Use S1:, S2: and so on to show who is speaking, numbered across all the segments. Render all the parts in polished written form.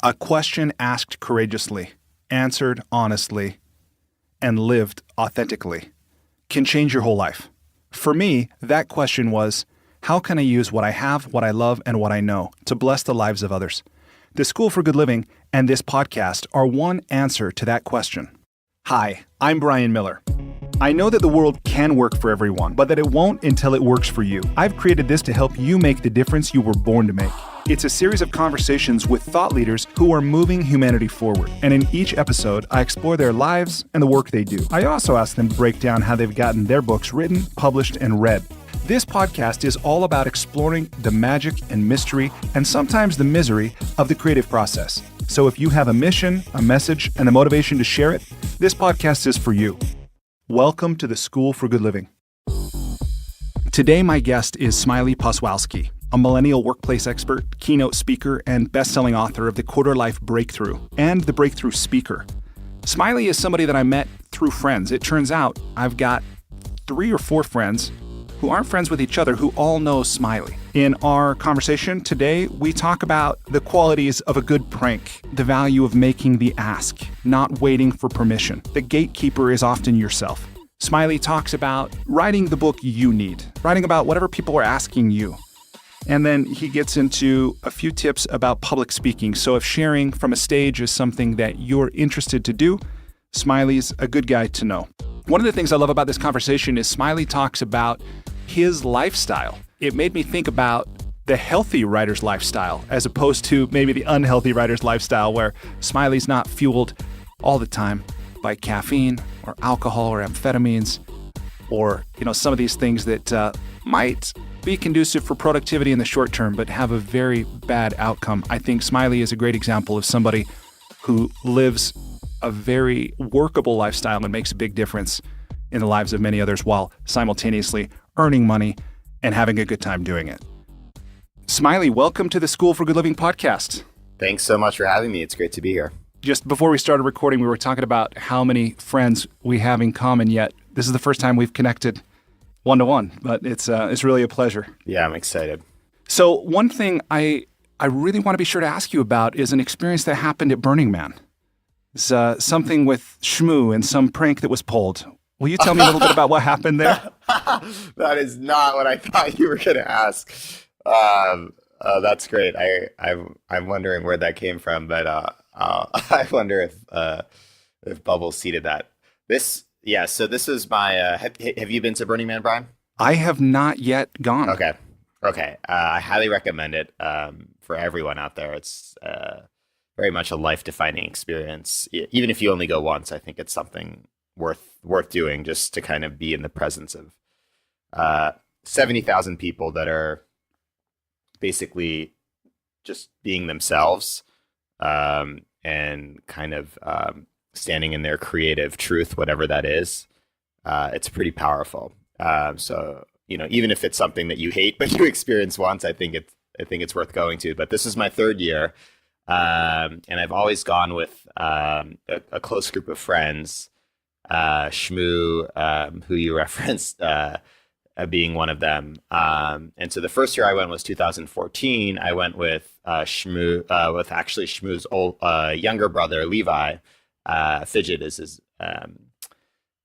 S1: A question asked courageously, answered honestly, and lived authentically can change your whole life. For me, that question was, how can I use what I have, what I love, and what I know to bless the lives of others? The School for Good Living and this podcast are one answer to that question. Hi, I'm Brian Miller. I know that the world can work for everyone, but that it won't until it works for you. I've created this to help you make the difference you were born to make. It's a series of conversations with thought leaders who are moving humanity forward. And in each episode, I explore their lives and the work they do. I also ask them to break down how they've gotten their books written, published, and read. This podcast is all about exploring the magic and mystery, and sometimes the misery, of the creative process. So if you have a mission, a message, and the motivation to share it, this podcast is for you. Welcome to the School for Good Living. Today, my guest is Smiley Poswolsky, a millennial workplace expert, keynote speaker, and best-selling author of The Quarter Life Breakthrough and The Breakthrough Speaker. Smiley is somebody that I met through friends. It turns out I've got 3 or 4 friends who aren't friends with each other who all know Smiley. In our conversation today, we talk about the qualities of a good prank, the value of making the ask, not waiting for permission. The gatekeeper is often yourself. Smiley talks about writing the book you need, writing about whatever people are asking you. And then he gets into a few tips about public speaking. So if sharing from a stage is something that you're interested to do, Smiley's a good guy to know. One of the things I love about this conversation is Smiley talks about his lifestyle. It made me think about the healthy writer's lifestyle as opposed to maybe the unhealthy writer's lifestyle where Smiley's not fueled all the time by caffeine or alcohol or amphetamines or, some of these things that might be conducive for productivity in the short term but have a very bad outcome. I think Smiley is a great example of somebody who lives a very workable lifestyle and makes a big difference in the lives of many others while simultaneously earning money and having a good time doing it. Smiley, welcome to the School for Good Living podcast.
S2: Thanks so much for having me. It's great to be here.
S1: Just before we started recording, we were talking about how many friends we have in common, yet this is the first time we've connected one-to-one, but it's really a pleasure.
S2: Yeah, I'm excited.
S1: So one thing I really want to be sure to ask you about is an experience that happened at Burning Man. It's something with Shmoo and some prank that was pulled. Will you tell me a little bit about what happened there?
S2: That is not what I thought you were going to ask. That's great. I'm wondering where that came from, but I wonder if Bubble seeded that. So this is my. Have you been to Burning Man, Brian?
S1: I have not yet gone.
S2: Okay. I highly recommend it for everyone out there. It's very much a life-defining experience. Even if you only go once, I think it's something worth doing just to kind of be in the presence of 70,000 people that are basically just being themselves and kind of standing in their creative truth, whatever that is. It's pretty powerful. So even if it's something that you hate but you experience once, I think it's worth going to. But this is my 3rd year, and I've always gone with a close group of friends. Shmoo, who you referenced, being one of them. And so the first year I went was 2014. I went with Shmoo, with actually Shmoo's old younger brother, Levi. Fidget is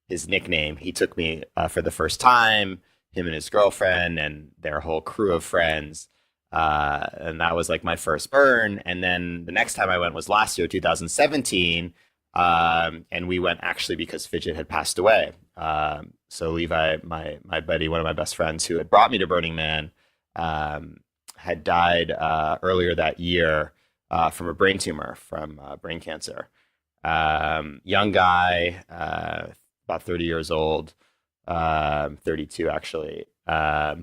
S2: his nickname. He took me for the first time, him and his girlfriend and their whole crew of friends. And that was like my first burn. And then the next time I went was last year, 2017. And we went actually because Fidget had passed away. So Levi, my buddy, one of my best friends who had brought me to Burning Man, had died earlier that year from a brain tumor, from brain cancer. Young guy, about 30 years old, 32 actually,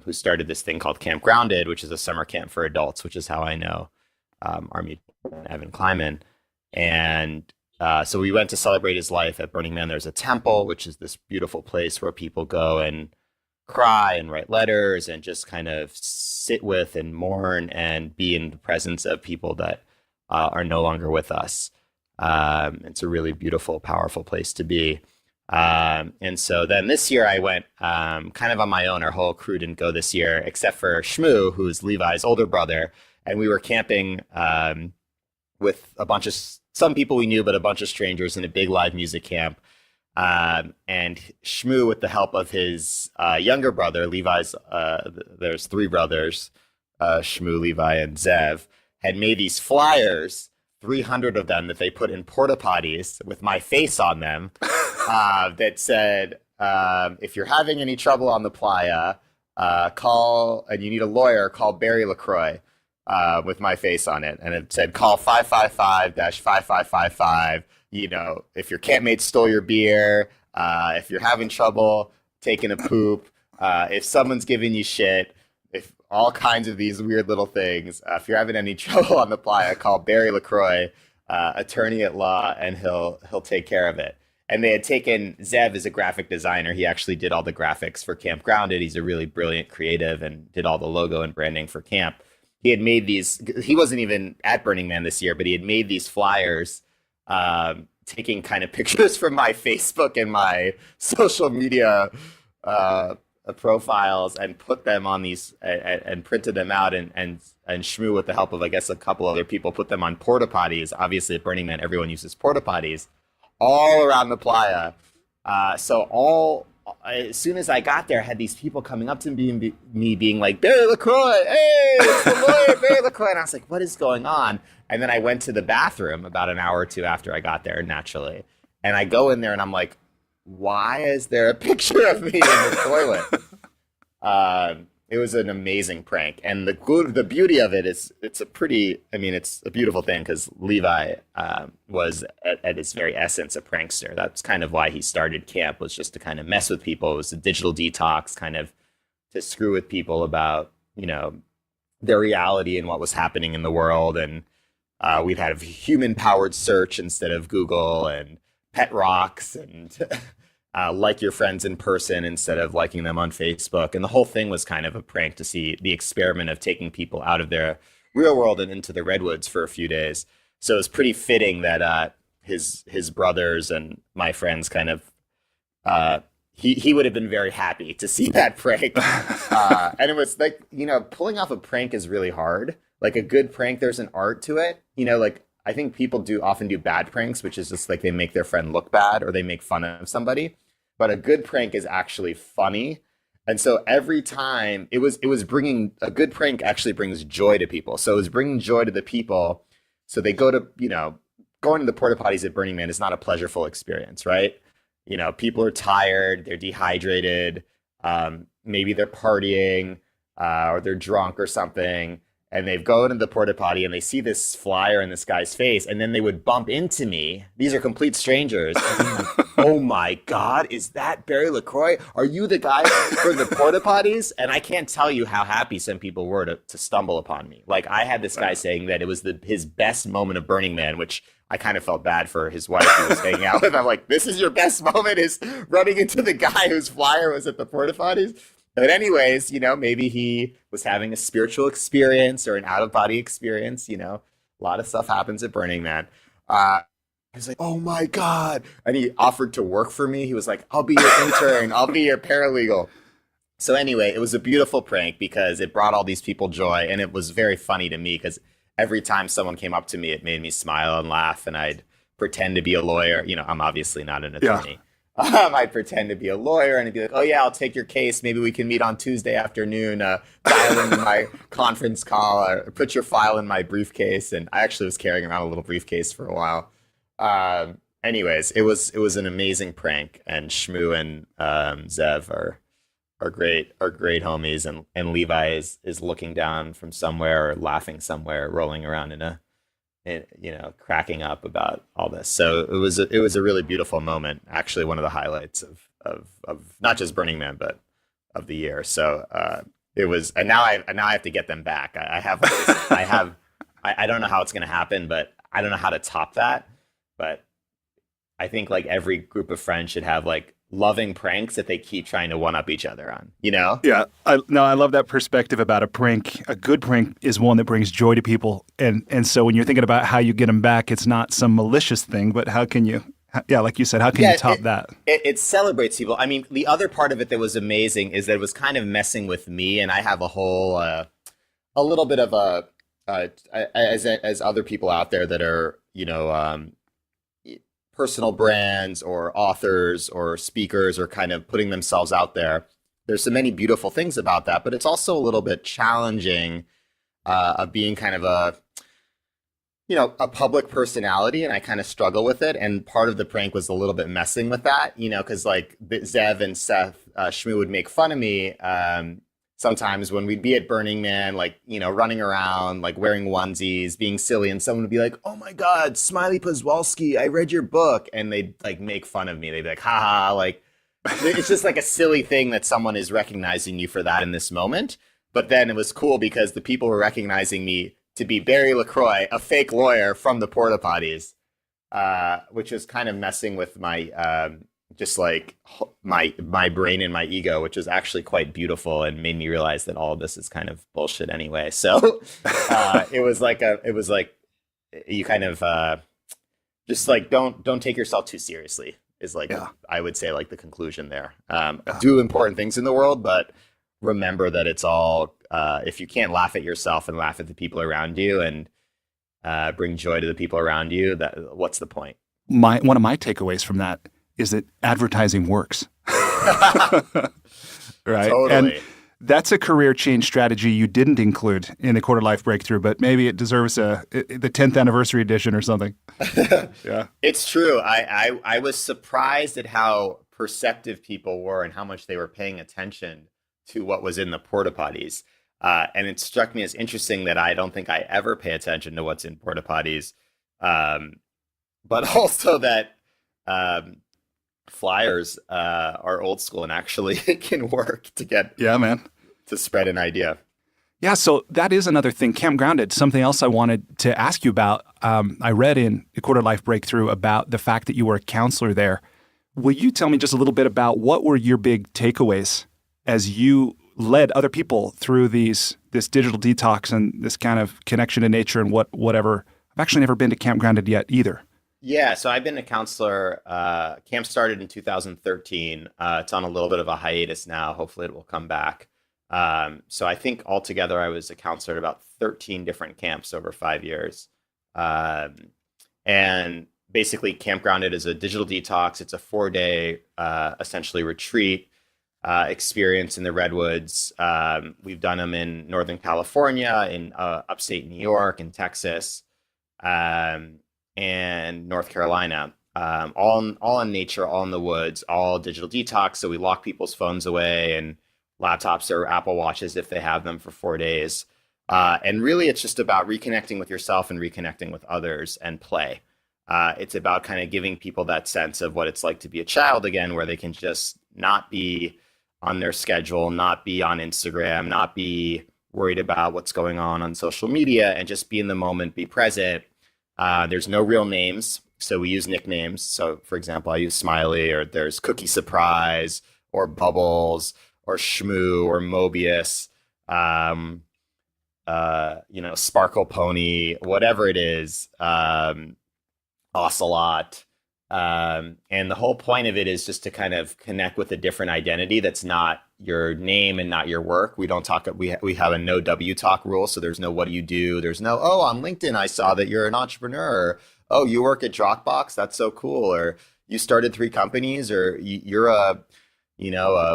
S2: who started this thing called Camp Grounded, which is a summer camp for adults, which is how I know our mutual friend, Evan Kleiman. And so we went to celebrate his life at Burning Man. There's a temple, which is this beautiful place where people go and cry and write letters and just kind of sit with and mourn and be in the presence of people that are no longer with us. It's a really beautiful, powerful place to be. And so then this year I went kind of on my own. Our whole crew didn't go this year, except for Shmoo, who's Levi's older brother. And we were camping with some people we knew, but a bunch of strangers in a big live music camp. And Shmoo, with the help of his younger brother, Levi's, there's three brothers, Shmoo, Levi, and Zev, had made these flyers, 300 of them, that they put in porta potties with my face on them, that said, if you're having any trouble on the playa, and you need a lawyer, call Barry LaCroix, with my face on it. And it said, call 555-5555. If your campmate stole your beer, if you're having trouble taking a poop, if someone's giving you shit, if all kinds of these weird little things, if you're having any trouble on the playa, call Barry LaCroix, attorney at law, and he'll take care of it. And they had taken Zev as a graphic designer. He actually did all the graphics for Camp Grounded. He's a really brilliant creative and did all the logo and branding for camp. He had made these, he wasn't even at Burning Man this year, but he had made these flyers, taking kind of pictures from my Facebook and my social media profiles, and put them on these and printed them out, and Shmoo, with the help of, I guess, a couple other people, put them on porta potties. Obviously at Burning Man, everyone uses porta potties all around the playa. So as soon as I got there, I had these people coming up to me being like, Barry LaCroix, hey, it's the lawyer, Barry LaCroix. And I was like, what is going on? And then I went to the bathroom about an hour or two after I got there, naturally. And I go in there and I'm like, why is there a picture of me in the toilet? It was an amazing prank. And the beauty of it is it's a beautiful thing, because Levi was at his very essence a prankster. That's kind of why he started camp, was just to kind of mess with people. It was a digital detox, kind of to screw with people about, their reality and what was happening in the world. And we'd had a human-powered search instead of Google, and pet rocks, and like your friends in person instead of liking them on Facebook. And the whole thing was kind of a prank to see the experiment of taking people out of their real world and into the redwoods for a few days. So it was pretty fitting that his brothers and my friends kind of, he would have been very happy to see that prank. And it was like, pulling off a prank is really hard. Like a good prank, there's an art to it. I think people often do bad pranks, which is just like they make their friend look bad or they make fun of somebody. But a good prank is actually funny. And so every time it was bringing, a good prank actually brings joy to people. So it was bringing joy to the people. So they go to, going to the porta potties at Burning Man is not a pleasureful experience, right? People are tired, they're dehydrated, maybe they're partying, or they're drunk or something. And they go into the porta potty and they see this flyer in this guy's face, and then they would bump into me. These are complete strangers. And like, oh my God, is that Barry LaCroix? Are you the guy for the porta potties? And I can't tell you how happy some people were to stumble upon me. Like, I had this guy saying that it was his best moment of Burning Man, which I kind of felt bad for his wife who was hanging out with. I'm like, this is your best moment, is running into the guy whose flyer was at the porta potties? But anyways, maybe he was having a spiritual experience or an out-of-body experience. A lot of stuff happens at Burning Man. He was like, oh my God. And he offered to work for me. He was like, I'll be your intern. I'll be your paralegal. So anyway, it was a beautiful prank because it brought all these people joy. And it was very funny to me because every time someone came up to me, it made me smile and laugh. And I'd pretend to be a lawyer. I'm obviously not an attorney. Yeah. I'd pretend to be a lawyer and be like, oh yeah, I'll take your case. Maybe we can meet on Tuesday afternoon, dial into my conference call, or put your file in my briefcase. And I actually was carrying around a little briefcase for a while. Anyways, it was an amazing prank, and Shmoo and Zev are great homies, and Levi is looking down from somewhere or laughing somewhere, rolling around cracking up about all this. So it was a really beautiful moment. Actually, one of the highlights of not just Burning Man, but of the year. So it was, and now I have to get them back. I don't know how it's going to happen, but I don't know how to top that. But I think like every group of friends should have like loving pranks that they keep trying to one up each other on,
S1: Yeah. I love that perspective about a prank. A good prank is one that brings joy to people. And so when you're thinking about how you get them back, it's not some malicious thing, but how can you, like you said, how can you top that?
S2: It celebrates people. I mean, the other part of it that was amazing is that it was kind of messing with me, and I have a whole, a little bit of a as other people out there that are, personal brands or authors or speakers or kind of putting themselves out there. There's so many beautiful things about that, but it's also a little bit challenging of being kind of a public personality, and I kind of struggle with it. And part of the prank was a little bit messing with that, because like Zev and Seth Shmoo would make fun of me sometimes when we'd be at Burning Man, like, running around, like wearing onesies, being silly, and someone would be like, "Oh my God, Smiley Poswolsky, I read your book," and they'd like make fun of me. They'd be like, "Ha ha," like it's just like a silly thing that someone is recognizing you for that in this moment. But then it was cool because the people were recognizing me to be Barry LaCroix, a fake lawyer from the porta potties, which was kind of messing with my just like my brain and my ego, which was actually quite beautiful and made me realize that all of this is kind of bullshit anyway. So it was like you kind of just like don't take yourself too seriously is like I would say like the conclusion there. Do important things in the world, but remember that it's all if you can't laugh at yourself and laugh at the people around you and bring joy to the people around you, that what's the point?
S1: One of my takeaways from that is that advertising works. Right?
S2: Totally.
S1: And that's a career change strategy you didn't include in the Quarter Life Breakthrough, but maybe it deserves the 10th anniversary edition or something. Yeah.
S2: It's true. I was surprised at how perceptive people were and how much they were paying attention to what was in the porta potties. And it struck me as interesting that I don't think I ever pay attention to what's in porta potties. But also that flyers are old school and actually it can work to get to spread an idea.
S1: Yeah, so that is another thing. Camp Grounded, something else I wanted to ask you about. I read in the Quarter Life Breakthrough about the fact that you were a counselor there. Will you tell me just a little bit about what were your big takeaways as you led other people through this digital detox and this kind of connection to nature and whatever? I've actually never been to Camp Grounded yet either.
S2: Yeah, so I've been a counselor. Camp started in 2013. It's on a little bit of a hiatus now. Hopefully it will come back. So I think altogether I was a counselor at about 13 different camps over 5 years. And basically Camp Grounded is a digital detox. It's a 4-day essentially retreat experience in the Redwoods. We've done them in Northern California, in upstate New York, and Texas, and North Carolina. All in nature, all in the woods, all digital detox. So we lock people's phones away and laptops or Apple Watches if they have them for 4 days. And really, it's just about reconnecting with yourself and reconnecting with others and play. It's about kind of giving people that sense of what it's like to be a child again, where they can just not be on their schedule, not be on Instagram, not be worried about what's going on social media, and just be in the moment, be present. There's no real names, so we use nicknames. So, for example, I use Smiley, or there's Cookie Surprise, or Bubbles, or Shmoo, or Mobius, Sparkle Pony, whatever it is, Ocelot. And the whole point of it is just to kind of connect with a different identity that's not your name and not your work. We don't talk, we have a no W talk rule. So there's no, what do you do? There's no, oh, on LinkedIn, I saw that you're an entrepreneur. Or, oh, you work at Dropbox. That's so cool. Or you started 3 companies, or you're a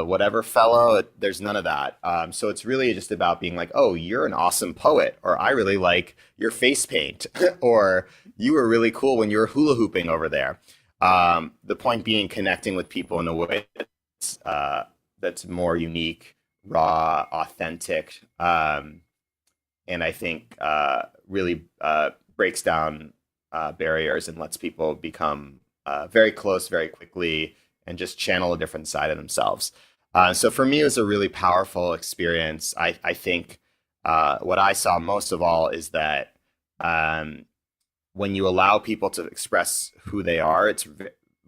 S2: whatever fellow. There's none of that. So it's really just about being like, oh, you're an awesome poet, or I really like your face paint, or you were really cool when you were hula hooping over there. The point being connecting with people in a way that's more unique, raw, authentic, and I think really breaks down barriers and lets people become very close very quickly and just channel a different side of themselves. So for me, it was a really powerful experience. I think what I saw most of all is that when you allow people to express who they are,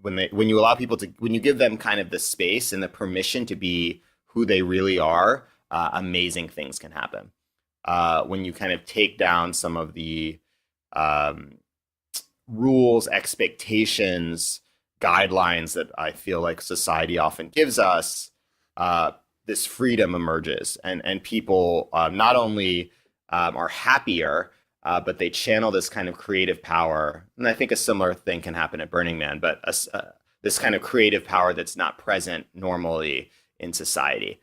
S2: when you give them kind of the space and the permission to be who they really are, amazing things can happen. When you kind of take down some of the rules, expectations, guidelines that I feel like society often gives us, this freedom emerges, and people not only are happier, but they channel this kind of creative power. And I think a similar thing can happen at Burning Man, but this kind of creative power that's not present normally in society.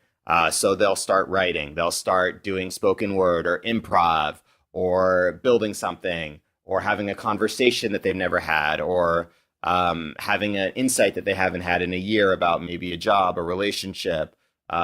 S2: So they'll start writing, they'll start doing spoken word or improv or building something or having a conversation that they've never had or having an insight that they haven't had in a year about maybe a job, a relationship,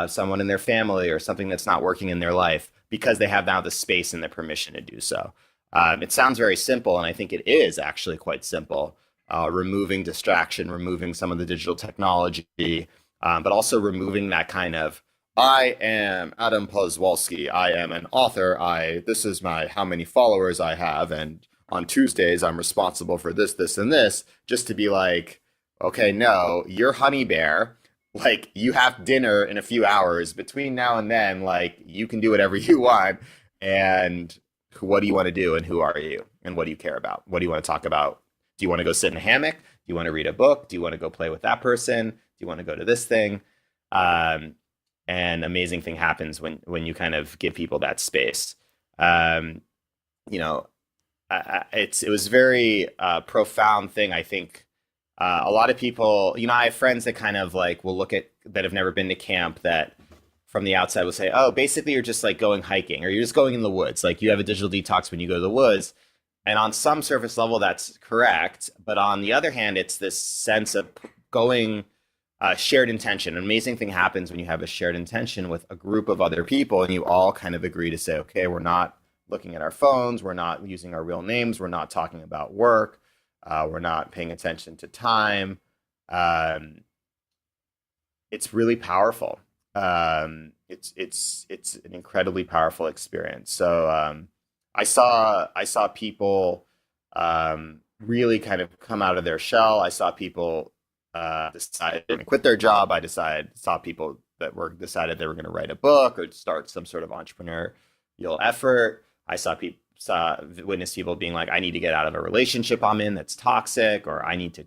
S2: someone in their family or something that's not working in their life because they have now the space and the permission to do so. It sounds very simple, and I think it is actually quite simple. Removing distraction, removing some of the digital technology, but also removing that kind of, I am Adam Poswolsky, I am an author, this is my how many followers I have, and on Tuesdays I'm responsible for this, this, and this, just to be like, okay, no, you're Honey Bear, like you have dinner in a few hours between now and then, like you can do whatever you want, and what do you want to do, and who are you, and what do you care about? What do you want to talk about? Do you want to go sit in a hammock? Do you want to read a book? Do you want to go play with that person? Do you want to go to this thing? And amazing thing happens when you kind of give people that space. It was very profound thing. I think a lot of people, I have friends that kind of like will look at that have never been to camp that from the outside will say, oh, basically you're just like going hiking or you're just going in the woods. Like you have a digital detox when you go to the woods. And on some surface level, that's correct. But on the other hand, it's this sense of going shared intention. An amazing thing happens when you have a shared intention with a group of other people and you all kind of agree to say, okay, we're not looking at our phones. We're not using our real names. We're not talking about work. We're not paying attention to time. It's really powerful. It's an incredibly powerful experience. So I saw people really kind of come out of their shell. I saw people decide to quit their job. Saw people that decided they were going to write a book or start some sort of entrepreneurial effort. I witnessed people being like, I need to get out of a relationship I'm in that's toxic, or I need to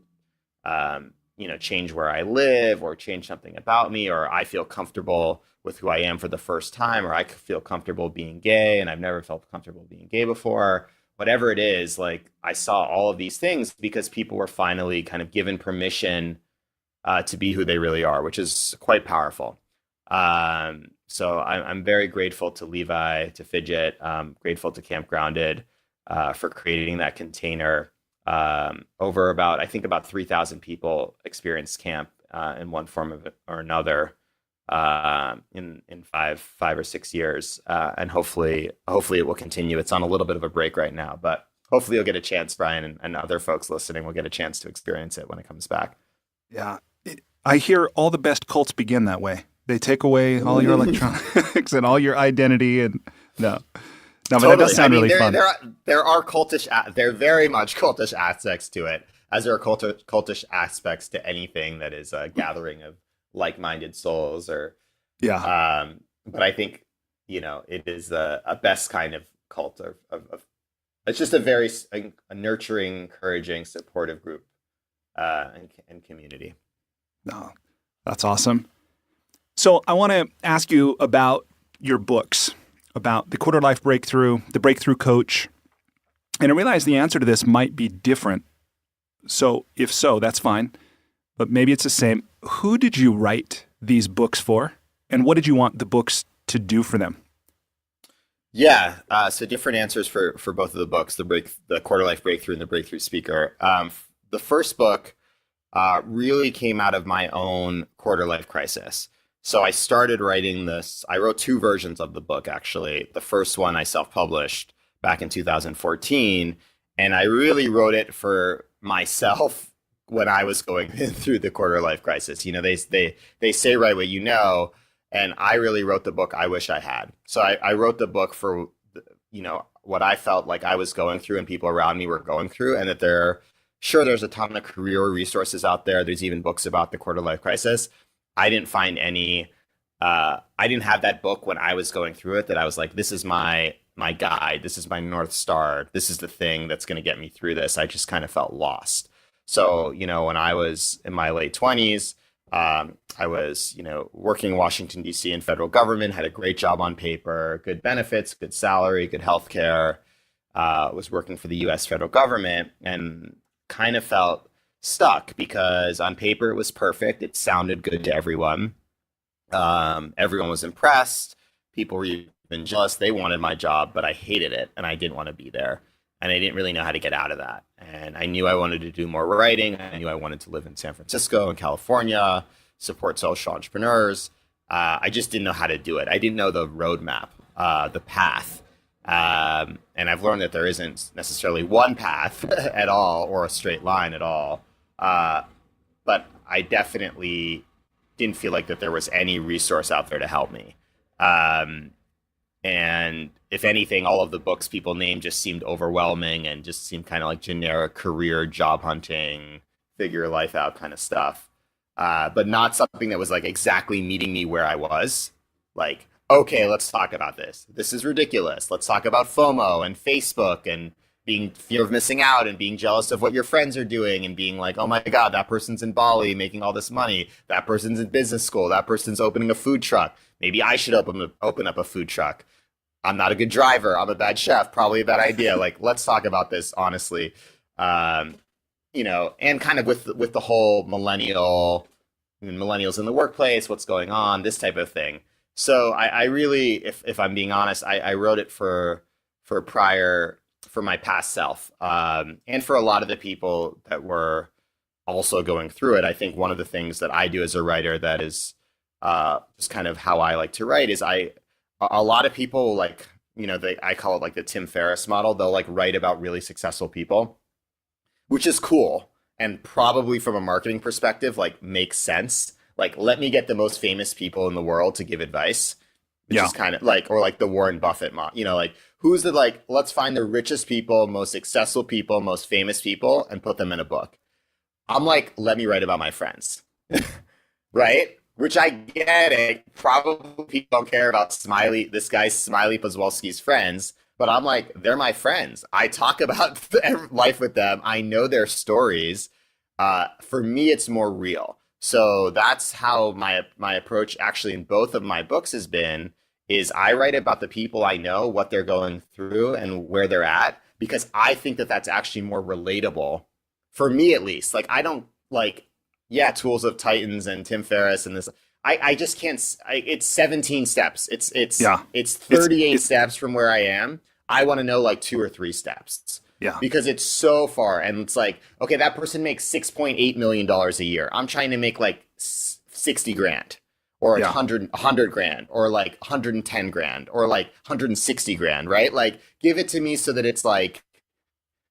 S2: change where I live or change something about me, or I feel comfortable with who I am for the first time, or I feel comfortable being gay and I've never felt comfortable being gay before. Whatever it is, like I saw all of these things because people were finally kind of given permission to be who they really are, which is quite powerful. So I'm very grateful to Levi, to Fidget, grateful to Camp Grounded for creating that container. Over about 3,000 people experienced camp in one form of it or another in five or 6 years, and hopefully it will continue. It's on a little bit of a break right now, but hopefully you'll get a chance, Brian, and other folks listening will get a chance to experience it when it comes back.
S1: Yeah, I hear all the best cults begin that way. They take away all your electronics and all your identity, and no, but
S2: totally.
S1: That does sound really fun.
S2: There are cultish, there are very much cultish aspects to it, as there are cultish aspects to anything that is a gathering of like-minded souls, or but I think it is a best kind of cult of it's just a very nurturing, encouraging, supportive group and community.
S1: No, that's awesome. So I want to ask you about your books, about the Quarter Life Breakthrough, the Breakthrough Coach, and I realize the answer to this might be different. So if so, that's fine, but maybe it's the same. Who did you write these books for, and what did you want the books to do for them?
S2: Yeah, so different answers for both of the books, the Quarter Life Breakthrough and the Breakthrough Speaker. The first book really came out of my own quarter life crisis. So I started writing this. I wrote two versions of the book, actually. The first one I self-published back in 2014, and I really wrote it for myself when I was going through the quarter life crisis. They say write what you know, and I really wrote the book I wish I had. So I wrote the book for what I felt like I was going through and people around me were going through, and that there's a ton of career resources out there. There's even books about the quarter life crisis. I didn't find any. I didn't have that book when I was going through it that I was like, this is my guide. This is my North Star. This is the thing that's going to get me through this. I just kind of felt lost. So, when I was in my late 20s, I was, working in Washington, D.C. in federal government, had a great job on paper, good benefits, good salary, good health care, was working for the U.S. federal government, and kind of felt stuck because on paper it was perfect. It sounded good to everyone. Everyone was impressed. People were even jealous. They wanted my job, but I hated it and I didn't want to be there. And I didn't really know how to get out of that. And I knew I wanted to do more writing. I knew I wanted to live in San Francisco and California, support social entrepreneurs. I just didn't know how to do it. I didn't know the roadmap, the path. And I've learned that there isn't necessarily one path at all or a straight line at all. But I definitely didn't feel like that there was any resource out there to help me. And if anything, all of the books people named just seemed overwhelming and just seemed kind of like generic career, job hunting, figure your life out kind of stuff. But not something that was like exactly meeting me where I was. Like, okay, let's talk about this. This is ridiculous. Let's talk about FOMO and Facebook and being fear of missing out and being jealous of what your friends are doing and being like, oh my God, that person's in Bali making all this money. That person's in business school. That person's opening a food truck. Maybe I should open up a food truck. I'm not a good driver. I'm a bad chef. Probably a bad idea. Like, let's talk about this honestly. And kind of with the whole millennials in the workplace, what's going on, this type of thing. So I really, if I'm being honest, I wrote it for my past self, and for a lot of the people that were also going through it. I think one of the things that I do as a writer that is just kind of how I like to write is a lot of people like, I call it like the Tim Ferriss model. They'll like write about really successful people, which is cool. And probably from a marketing perspective, like makes sense. Like, let me get the most famous people in the world to give advice, which is kind of like, or like the Warren Buffett model, like who's the, like, let's find the richest people, most successful people, most famous people and put them in a book. I'm like, let me write about my friends, right? Which I get it. Probably people don't care about this guy's Smiley Poswolsky's friends, but I'm like, they're my friends. I talk about life with them. I know their stories. For me, it's more real. So that's how my approach actually in both of my books has been, is I write about the people I know, what they're going through and where they're at, because I think that that's actually more relatable for me, at least. Like, I don't like, Tools of Titans and Tim Ferriss and this. I just can't. It's 17 steps. It's 38 steps from where I am. I want to know like 2 or 3 steps.
S1: Yeah.
S2: Because it's so far, and it's like, okay, that person makes $6.8 million a year. I'm trying to make like 60 grand or 100 grand or like 110 grand or like 160 grand, right? Like, give it to me so that it's like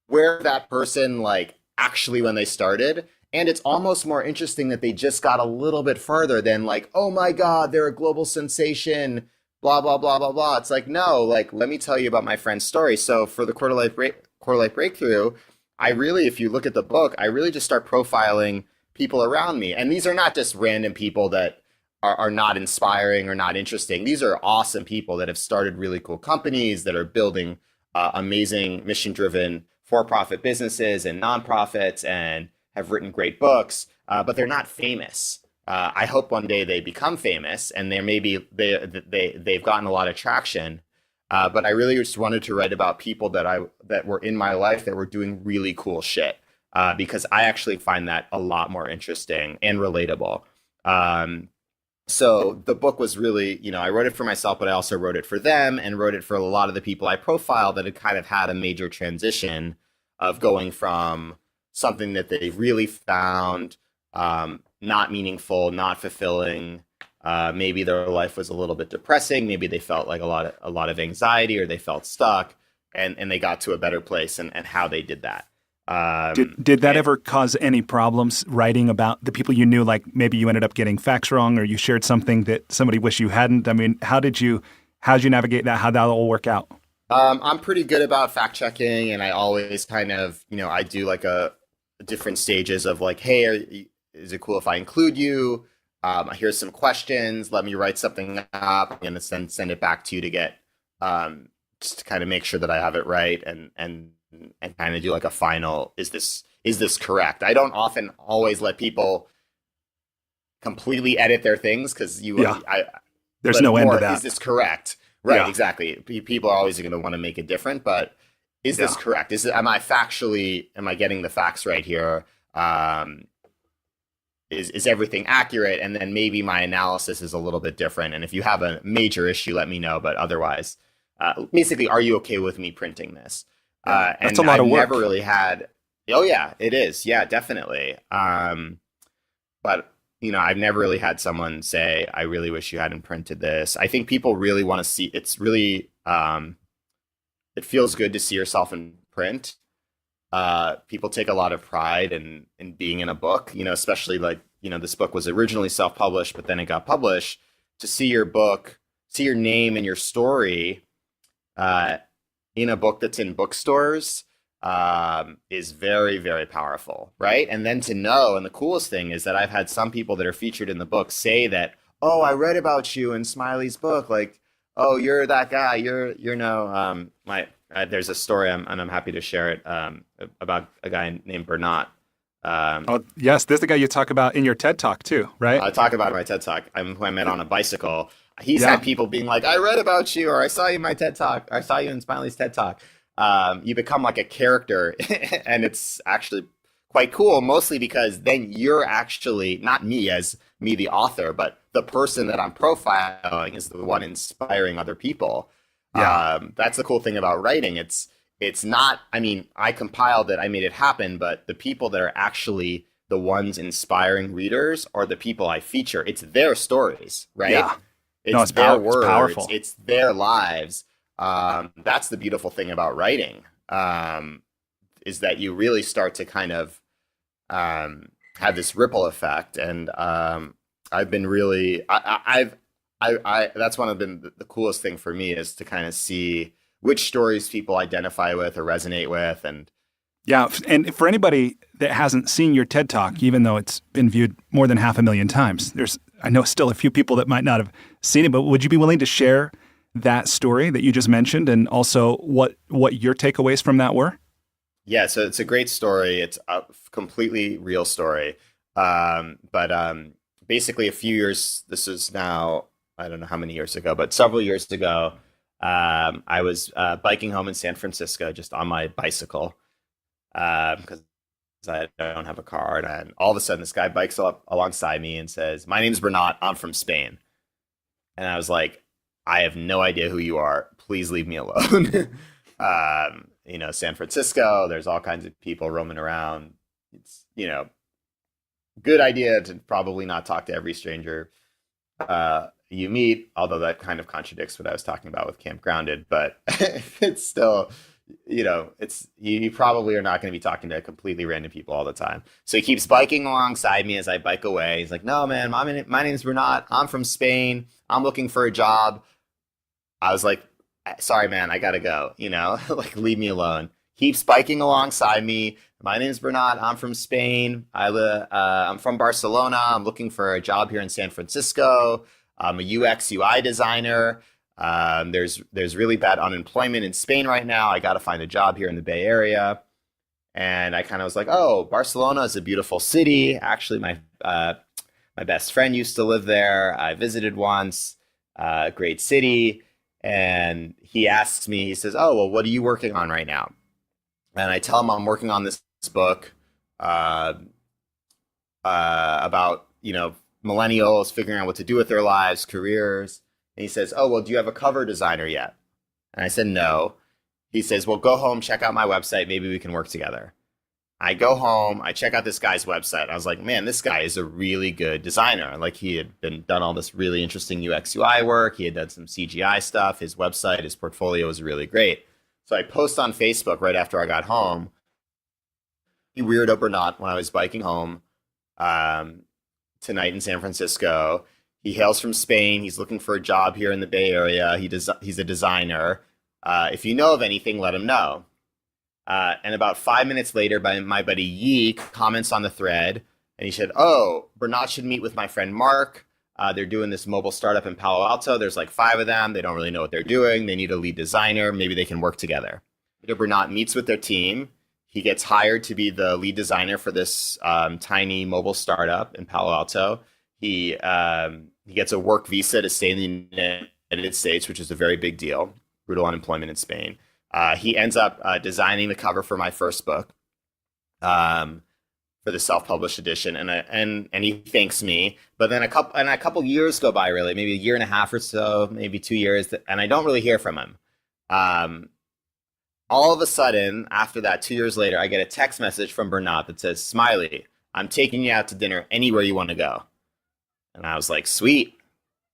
S2: where that person like actually when they started. And it's almost more interesting that they just got a little bit further than like, oh my God, they're a global sensation, blah, blah, blah, blah, blah. It's like, no, like, let me tell you about my friend's story. So for the Quarter Life Breakthrough, I really, if you look at the book, I really just start profiling people around me. And these are not just random people that are not inspiring or not interesting. These are awesome people that have started really cool companies, that are building amazing mission-driven for-profit businesses and nonprofits and have written great books, but they're not famous. I hope one day they become famous, and they've gotten a lot of traction. But I really just wanted to write about people that were in my life that were doing really cool shit, because I actually find that a lot more interesting and relatable. So the book was really, I wrote it for myself, but I also wrote it for them and wrote it for a lot of the people I profiled that had kind of had a major transition of going from something that they really found not meaningful, not fulfilling. Maybe their life was a little bit depressing. Maybe they felt like a lot of anxiety, or they felt stuck, and they got to a better place, and how they did that.
S1: Did that ever cause any problems writing about the people you knew? Like maybe you ended up getting facts wrong, or you shared something that somebody wished you hadn't. I mean, how'd you navigate that? How'd that all work out?
S2: I'm pretty good about fact checking, and I always kind of, I do like a different stages of like, hey, is it cool if I include you? Here's some questions. Let me write something up. I'm going to send it back to you to get, just to kind of make sure that I have it right, and kind of do like a final, is this correct? I don't often always let people completely edit their things because
S1: there's
S2: but
S1: no end
S2: more,
S1: to that.
S2: is this correct? Right,
S1: Yeah.
S2: exactly. People are always going to want to make it different, but is this correct? Am I getting the facts right here? Is everything accurate? And then maybe my analysis is a little bit different. And if you have a major issue, let me know. But otherwise, basically, are you okay with me printing this?
S1: That's
S2: and
S1: a lot of
S2: I've
S1: work.
S2: never really had. Oh yeah, it is. Yeah, definitely. But I've never really had someone say, "I really wish you hadn't printed this." I think people really want to see. It's really. It feels good to see yourself in print. People take a lot of pride in being in a book, especially like, this book was originally self-published, but then it got published. To see your book, see your name and your story in a book that's in bookstores is very, very powerful, right? And then to know, and the coolest thing is that I've had some people that are featured in the book say that, oh, I read about you in Smiley's book, like, oh, you're that guy. There's a story, and I'm happy to share it about a guy named Bernat.
S1: Oh, yes. This is the guy you talk about in your TED Talk too, right?
S2: I talk about it in my TED Talk. Who I met on a bicycle. He's had people being like, I read about you, or I saw you in my TED Talk. I saw you in Smiley's TED Talk. You become like a character, and it's actually quite cool, mostly because then you're actually, not me as me, the author, but the person that I'm profiling is the one inspiring other people.
S1: Yeah.
S2: That's the cool thing about writing. It's not, I compiled it, I made it happen, but the people that are actually the ones inspiring readers are the people I feature. It's their stories, right?
S1: Yeah.
S2: It's their words.
S1: It's powerful.
S2: It's their lives. That's the beautiful thing about writing, is that you really start to kind of have this ripple effect. And I've been really, that's one of the coolest thing for me is to kind of see which stories people identify with or resonate with. And
S1: yeah. And for anybody that hasn't seen your TED Talk, even though it's been viewed more than 500,000 times, I know still a few people that might not have seen it, but would you be willing to share that story that you just mentioned and also what your takeaways from that were?
S2: Yeah, so it's a great story. It's a completely real story. But basically a few years, this is now, I don't know how many years ago, but several years ago, I was biking home in San Francisco just on my bicycle because I don't have a car. And all of a sudden, this guy bikes up alongside me and says, "My name's Bernat. I'm from Spain." And I was like, "I have no idea who you are. Please leave me alone." San Francisco, there's all kinds of people roaming around. It's, good idea to probably not talk to every stranger you meet, although that kind of contradicts what I was talking about with Camp Grounded, but it's still, you probably are not going to be talking to completely random people all the time. So he keeps biking alongside me as I bike away. He's like, "No, man, my name's Bernat. I'm from Spain. I'm looking for a job." I was like, "Sorry, man, I gotta go, like, leave me alone." Keeps biking alongside me. "My name's Bernat. I'm from Spain. I'm from Barcelona. I'm looking for a job here in San Francisco. I'm a UX UI designer. There's really bad unemployment in Spain right now. I got to find a job here in the Bay Area." And I kind of was like, "Oh, Barcelona is a beautiful city. Actually, my best friend used to live there. I visited once. Great city." And he asks me, he says, "Oh, well, what are you working on right now?" And I tell him I'm working on this book about, millennials figuring out what to do with their lives, careers. And he says, "Oh, well, do you have a cover designer yet?" And I said, "No." He says, "Well, go home, check out my website. Maybe we can work together." I go home, I check out this guy's website. I was like, man, this guy is a really good designer. Like, he had done all this really interesting UX UI work. He had done some CGI stuff. His website, his portfolio was really great. So I post on Facebook right after I got home. Weirdo Bernat, when I was biking home tonight in San Francisco. He hails from Spain. He's looking for a job here in the Bay Area. He's a designer. If you know of anything, let him know. And about 5 minutes later, my buddy Yi comments on the thread, and he said, "Oh, Bernat should meet with my friend Mark. They're doing this mobile startup in Palo Alto. There's like 5 of them. They don't really know what they're doing. They need a lead designer. Maybe they can work together." Bernat meets with their team. He gets hired to be the lead designer for this tiny mobile startup in Palo Alto. He gets a work visa to stay in the United States, which is a very big deal. Brutal unemployment in Spain. He ends up designing the cover for my first book, for the self-published edition, and he thanks me. But then a couple years go by, really, maybe a year and a half or so, maybe 2 years, and I don't really hear from him. All of a sudden, after that, 2 years later, I get a text message from Bernat that says, "Smiley, I'm taking you out to dinner anywhere you want to go." And I was like, "Sweet,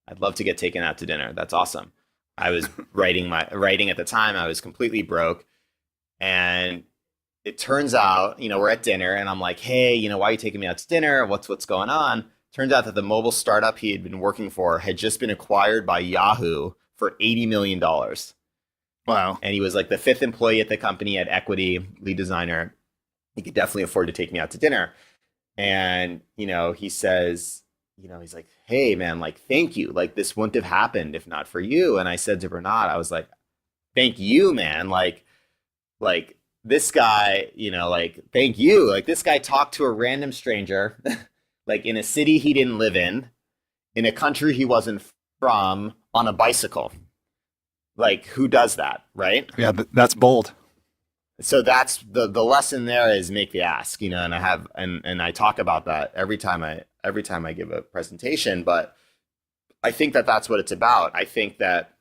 S2: I'd love to get taken out to dinner. That's awesome." I was writing at the time. I was completely broke, and it turns out, we're at dinner, and I'm like, "Hey, why are you taking me out to dinner? What's going on?" Turns out that the mobile startup he had been working for had just been acquired by Yahoo for $80 million.
S1: Wow.
S2: And he was like the fifth employee at the company, at equity, lead designer. He could definitely afford to take me out to dinner. And, he says, he's like, "Hey man, like, thank you. Like, this wouldn't have happened if not for you." And I said to Bernat, I was like, "Thank you, man. Like this guy, like, thank you. Like, this guy talked to a random stranger, like in a city he didn't live in a country he wasn't from, on a bicycle. Like, who does that, right?"
S1: Yeah, that's bold.
S2: So that's the lesson there, is make the ask, and I have, and I talk about that every time I give a presentation. But I think that that's what it's about. I think that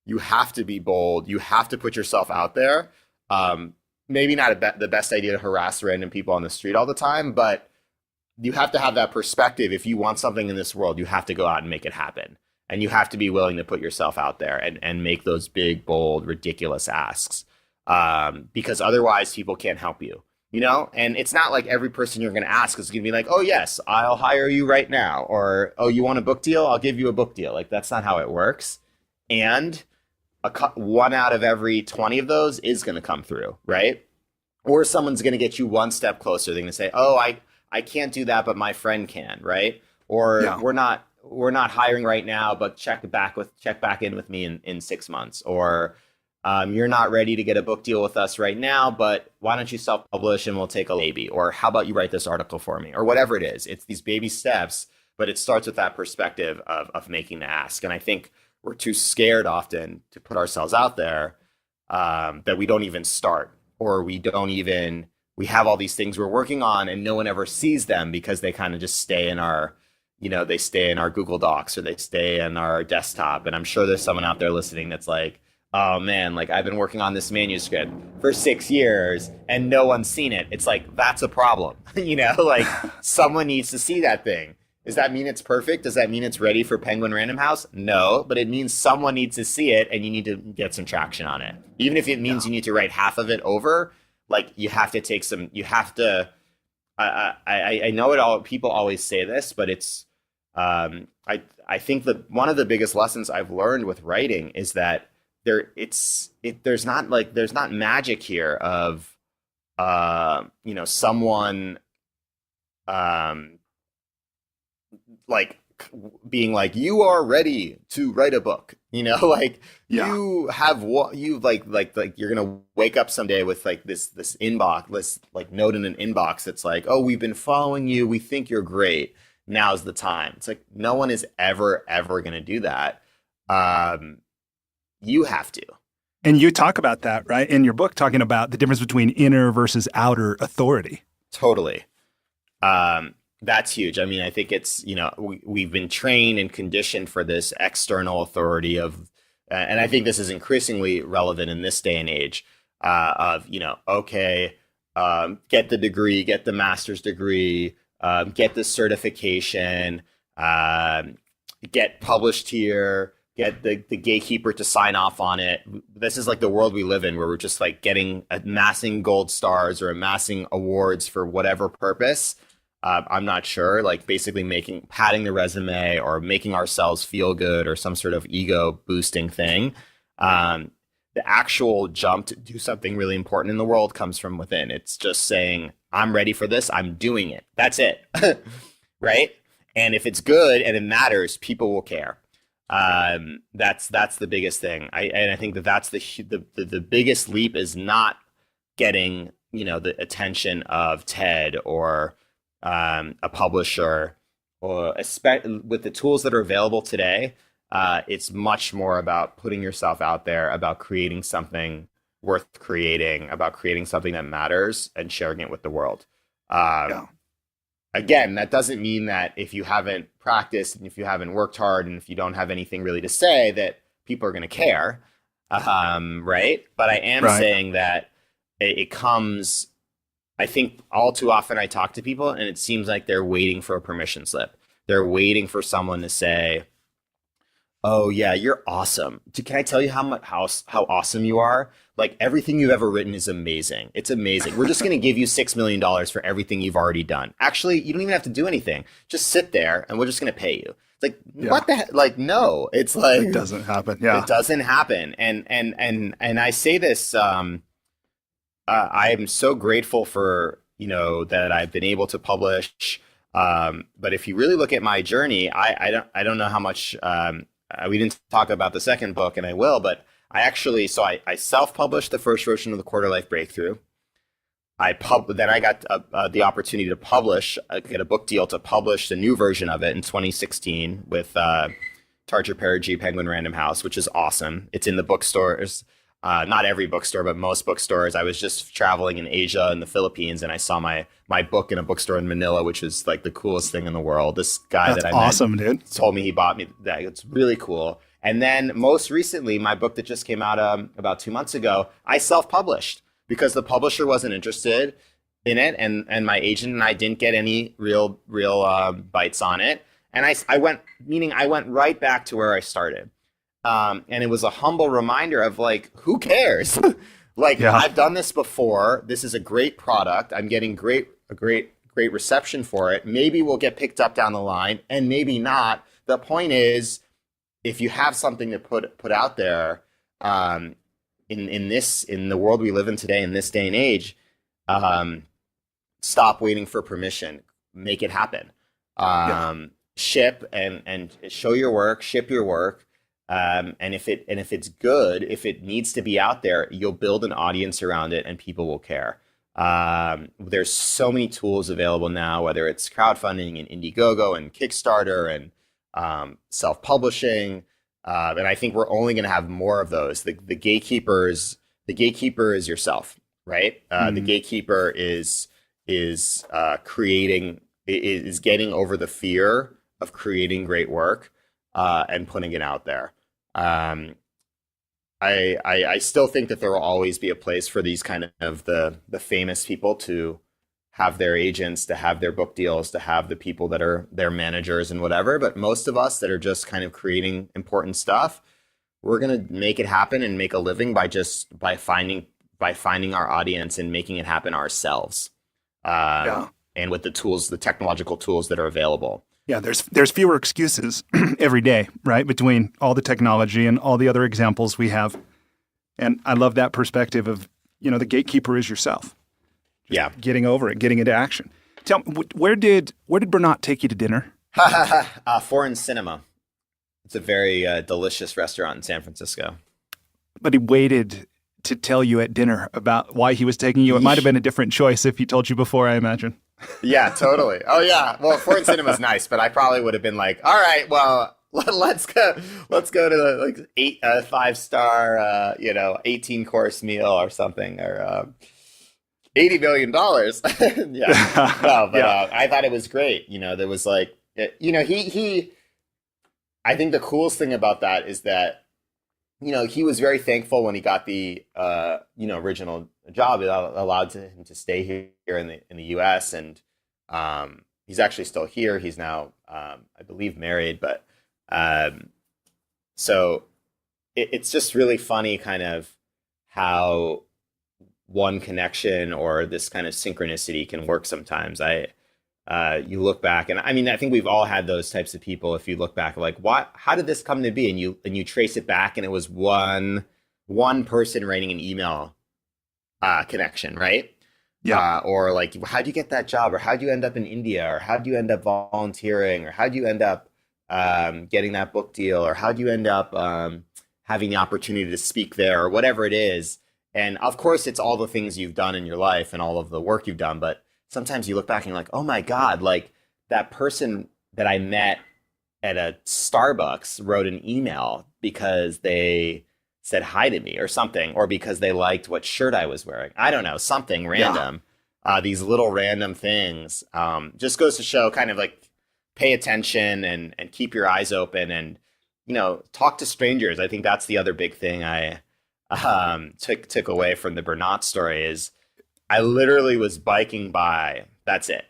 S2: you have to be bold. You have to put yourself out there. Maybe not the best idea to harass random people on the street all the time, but you have to have that perspective. If you want something in this world, you have to go out and make it happen. And you have to be willing to put yourself out there and make those big, bold, ridiculous asks. Because otherwise people can't help you, and it's not like every person you're going to ask is going to be like, "Oh yes, I'll hire you right now," or, "Oh, you want a book deal? I'll give you a book deal." Like, that's not how it works. And one out of every 20 of those is going to come through, right? Or someone's going to get you one step closer. They're going to say, "Oh, I can't do that, but my friend can," right? Or,
S1: Yeah.
S2: we're not hiring right now, but check back in with me in 6 months. Or, "You're not ready to get a book deal with us right now, but why don't you self-publish and we'll take a baby?" Or, "How about you write this article for me?" Or whatever it is. It's these baby steps, but it starts with that perspective of making the ask. And I think we're too scared often to put ourselves out there, that we don't even start, or we have all these things we're working on and no one ever sees them, because they kind of just stay in our, they stay in our Google Docs, or they stay in our desktop. And I'm sure there's someone out there listening that's like, "Oh man, like, I've been working on this manuscript for 6 years and no one's seen it." It's like, that's a problem. Like, someone needs to see that thing. Does that mean it's perfect? Does that mean it's ready for Penguin Random House? No, but it means someone needs to see it, and you need to get some traction on it. Even if it means you need to write half of it over, like, you have to I know it all, people always say this, but it's, I think that one of the biggest lessons I've learned with writing is that there's not magic here of, someone, like, being like, "You are ready to write a book," like,
S1: Yeah.
S2: you have what you like you're gonna wake up someday with like this inbox, like, note in an inbox that's like, "Oh, we've been following you, we think you're great, now's the time." It's like, no one is ever gonna do that. You have to.
S1: And you talk about that, right, in your book, talking about the difference between inner versus outer authority.
S2: Totally. That's huge. I mean, I think it's, we've been trained and conditioned for this external authority of, and I think this is increasingly relevant in this day and age, of, okay, get the degree, get the master's degree, get the certification, get published here, get the gatekeeper to sign off on it. This is like the world we live in, where we're just like amassing gold stars or amassing awards for whatever purpose. I'm not sure, like, basically padding the resume or making ourselves feel good, or some sort of ego boosting thing. The actual jump to do something really important in the world comes from within. It's just saying, "I'm ready for this. I'm doing it." That's it. Right? And if it's good and it matters, people will care. That's the biggest thing. I think that's the biggest leap, is not getting, the attention of TED or a publisher or with the tools that are available today, it's much more about putting yourself out there, about creating something worth creating, about creating something that matters and sharing it with the world.
S1: Yeah.
S2: Again, that doesn't mean that if you haven't practiced and if you haven't worked hard and if you don't have anything really to say that people are going to care, right? But I am saying that it comes, I think all too often I talk to people and it seems like they're waiting for a permission slip. They're waiting for someone to say, oh yeah, you're awesome. Can I tell you how awesome you are? Like everything you've ever written is amazing. It's amazing. We're just going to give you $6 million for everything you've already done. Actually, you don't even have to do anything. Just sit there and we're just going to pay you. It's like, what the heck? Like, no, it's like,
S1: it doesn't happen. Yeah.
S2: It doesn't happen. And I say this, I am so grateful for, that I've been able to publish. But if you really look at my journey, I don't know how much, we didn't talk about the second book, and I will, but I self-published the first version of the Quarter Life Breakthrough. Then I got the opportunity to get a book deal to publish the new version of it in 2016 with Tarcher Perigee Penguin Random House, which is awesome. It's in the bookstores, not every bookstore, but most bookstores. I was just traveling in Asia and the Philippines, and I saw my book in a bookstore in Manila, which is like the coolest thing in the world. This guy
S1: That's
S2: that I
S1: awesome,
S2: met
S1: dude.
S2: told me he bought me that. It's really cool. And then most recently, my book that just came out about 2 months ago, I self-published because the publisher wasn't interested in it, and my agent and I didn't get any real bites on it. And I went right back to where I started. And it was a humble reminder of like, who cares? I've done this before. This is a great product. I'm getting great reception for it. Maybe we'll get picked up down the line, and maybe not. The point is, if you have something to put out there, in the world we live in today, in this day and age, stop waiting for permission. Make it happen. Ship and show your work. Ship your work. And if it's good, if it needs to be out there, you'll build an audience around it, and people will care. There's so many tools available now, whether it's crowdfunding and Indiegogo and Kickstarter and self-publishing, and I think we're only going to have more of those. The gatekeeper is yourself, right? The gatekeeper is getting over the fear of creating great work and putting it out there. I still think that there will always be a place for these kind of the famous people to have their agents, to have their book deals, to have the people that are their managers and whatever. But most of us that are just kind of creating important stuff, we're going to make it happen and make a living by finding our audience and making it happen ourselves. And with the technological tools that are available.
S1: Yeah, there's fewer excuses every day, right? Between all the technology and all the other examples we have. And I love that perspective of, the gatekeeper is yourself. Getting over it, getting into action. Tell me, where did Bernat take you to dinner?
S2: Foreign Cinema. It's a very delicious restaurant in San Francisco.
S1: But he waited to tell you at dinner about why he was taking you. It might have been a different choice if he told you before, I imagine.
S2: Yeah, totally. Oh yeah. Well, Foreign Cinema is nice, but I probably would have been like, all right, well, let's go to the 5-star, 18-course meal or something, or $80 million. Yeah. No, but I thought it was great. There was like, he I think the coolest thing about that is that, he was very thankful when he got the, original job. It allowed him to stay here in the U.S. And he's actually still here. He's now, I believe, married. But so it's just really funny kind of how one connection or this kind of synchronicity can work sometimes. You look back, and I mean, I think we've all had those types of people. If you look back, like, how did this come to be? And you trace it back, and it was one person writing an email connection, right?
S1: Yeah.
S2: Or like, how'd you get that job? Or how'd you end up in India? Or how'd you end up volunteering? Or how'd you end up getting that book deal? Or how'd you end up having the opportunity to speak there? Or whatever it is. And of course, it's all the things you've done in your life and all of the work you've done. But sometimes you look back and you're like, oh my God, like that person that I met at a Starbucks wrote an email because they said hi to me or something, or because they liked what shirt I was wearing. I don't know, something random. These little random things just goes to show kind of like pay attention and keep your eyes open and, talk to strangers. I think that's the other big thing I took away from the Bernat story is I literally was biking by. That's it.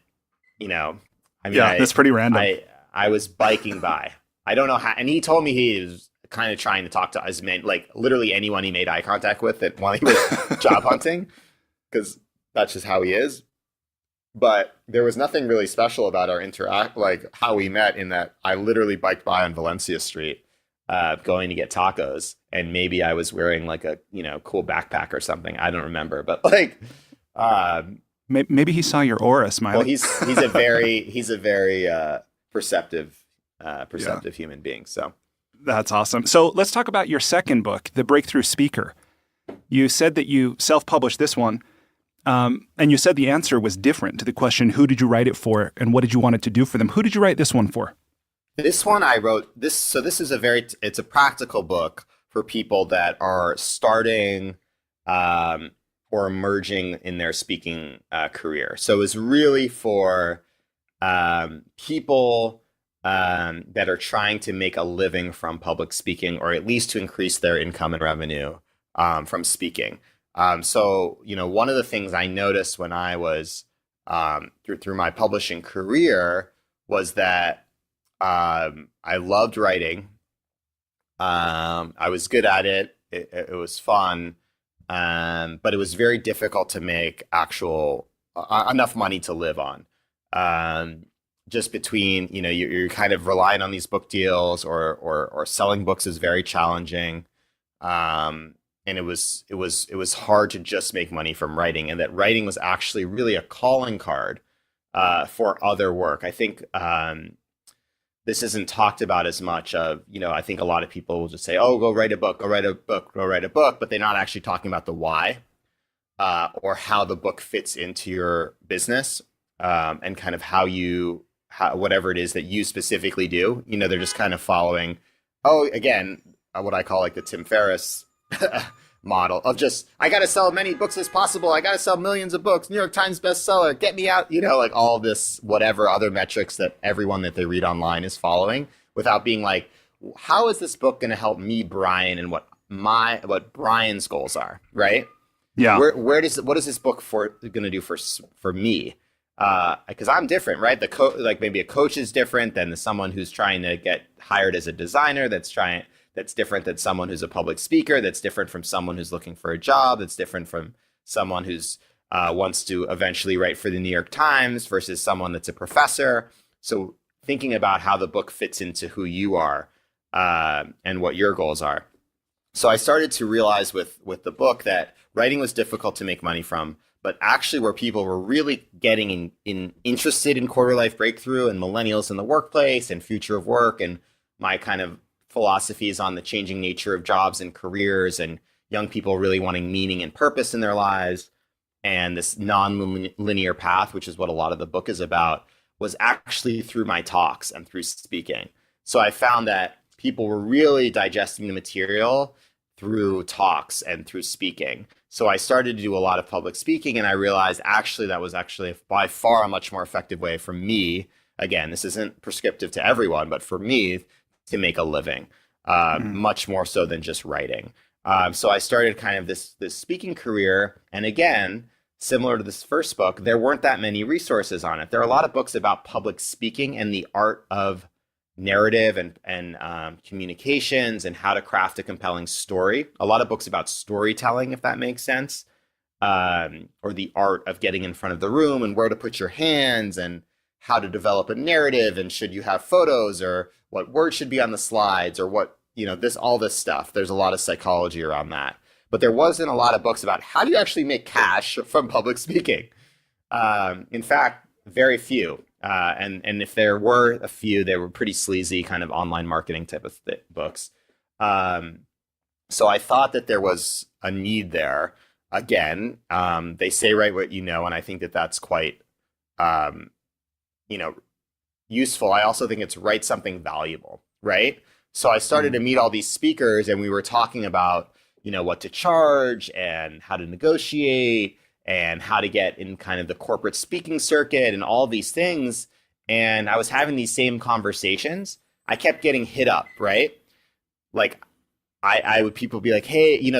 S1: That's pretty random.
S2: I was biking by. I don't know how, and he told me he was kind of trying to talk to as many, like literally anyone he made eye contact with while he was job hunting, because that's just how he is. But there was nothing really special about our like how we met, in that I literally biked by on Valencia Street, going to get tacos, and maybe I was wearing like a cool backpack or something. I don't remember, but like.
S1: Maybe he saw your aura, Smiley.
S2: Well, he's a very perceptive human being. So
S1: that's awesome. So let's talk about your second book, The Breakthrough Speaker. You said that you self-published this one, and you said the answer was different to the question, who did you write it for, and what did you want it to do for them? Who did you write this one for?
S2: This one I wrote this. So this is it's a practical book for people that are starting. Or emerging in their speaking career. So it was really for people that are trying to make a living from public speaking, or at least to increase their income and revenue from speaking. So, one of the things I noticed when I was through my publishing career was that I loved writing. I was good at it. It was fun. But it was very difficult to make actual enough money to live on. Just between, you're kind of relying on these book deals, or selling books is very challenging. And it was hard to just make money from writing, and that writing was actually really a calling card for other work. I think this isn't talked about as much of, I think a lot of people will just say, oh, go write a book, go write a book, go write a book, but they're not actually talking about the why or how the book fits into your business and kind of whatever it is that you specifically do. They're just kind of following, again, what I call like the Tim Ferriss model of just, I got to sell as many books as possible. I got to sell millions of books, New York Times bestseller, get me out, like all this, whatever other metrics that everyone that they read online is following, without being like, how is this book going to help me, Brian, and what Brian's goals are, right?
S1: Yeah.
S2: What is this book going to do for me? Because I'm different, right? Like maybe a coach is different than someone who's trying to get hired as a designer, that's different than someone who's a public speaker, that's different from someone who's looking for a job, that's different from someone who's wants to eventually write for the New York Times versus someone that's a professor. So thinking about how the book fits into who you are and what your goals are. So I started to realize with the book that writing was difficult to make money from, but actually where people were really getting interested in quarter life breakthrough and millennials in the workplace and future of work, and my kind of philosophies on the changing nature of jobs and careers, and young people really wanting meaning and purpose in their lives, and this non-linear path, which is what a lot of the book is about, was actually through my talks and through speaking. So I found that people were really digesting the material through talks and through speaking. So I started to do a lot of public speaking, and I realized actually that was actually by far a much more effective way for me. Again, this isn't prescriptive to everyone, but for me to make a living, much more so than just writing. So I started kind of this speaking career. And again, similar to this first book, there weren't that many resources on it. There are a lot of books about public speaking and the art of narrative and communications and how to craft a compelling story. A lot of books about storytelling, if that makes sense, or the art of getting in front of the room and where to put your hands and how to develop a narrative, and should you have photos, or what words should be on the slides, or what, all this stuff. There's a lot of psychology around that. But there wasn't a lot of books about how do you actually make cash from public speaking. In fact, very few. And if there were a few, they were pretty sleazy kind of online marketing type of books. So I thought that there was a need there. Again, they say write what you know, and I think that that's quite, useful, I also think it's write something valuable, right? So I started to meet all these speakers, and we were talking about, what to charge and how to negotiate and how to get in kind of the corporate speaking circuit and all these things. And I was having these same conversations. I kept getting hit up, right? Like I would, people be like, hey, can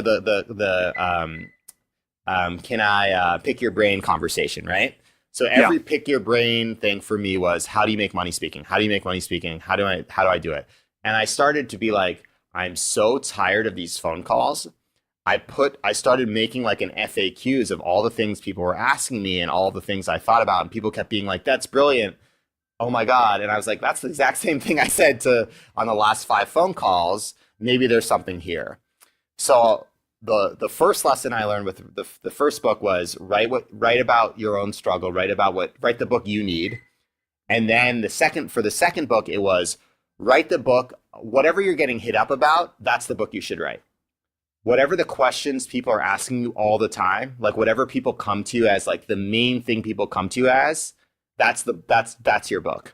S2: I pick your brain conversation, right? So every pick your brain thing for me was, how do you make money speaking? How do you make money speaking? How do I do it? And I started to be like, I'm so tired of these phone calls. I started making like an FAQs of all the things people were asking me and all the things I thought about. And people kept being like, that's brilliant. Oh my God. And I was like, that's the exact same thing I said on the last 5 phone calls. Maybe there's something here. So the first lesson I learned with the first book was write about your own struggle, write the book you need. And then for the second book, it was write the book, whatever you're getting hit up about, that's the book you should write. Whatever the questions people are asking you all the time, like whatever people come to you as, like the main thing people come to you as, that's your book.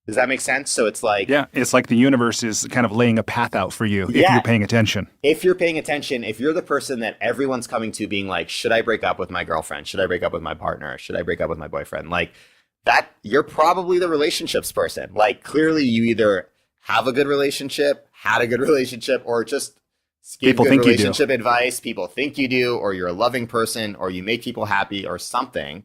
S2: Does that make sense? So it's like,
S1: yeah, it's like the universe is kind of laying a path out for you if you're paying attention.
S2: If you're paying attention, if you're the person that everyone's coming to being like, should I break up with my girlfriend? Should I break up with my partner? Should I break up with my boyfriend? Like that, you're probably the relationships person. Like clearly you either have a good relationship, had a good relationship, or just give good relationship advice. People think you do, or you're a loving person, or you make people happy or something.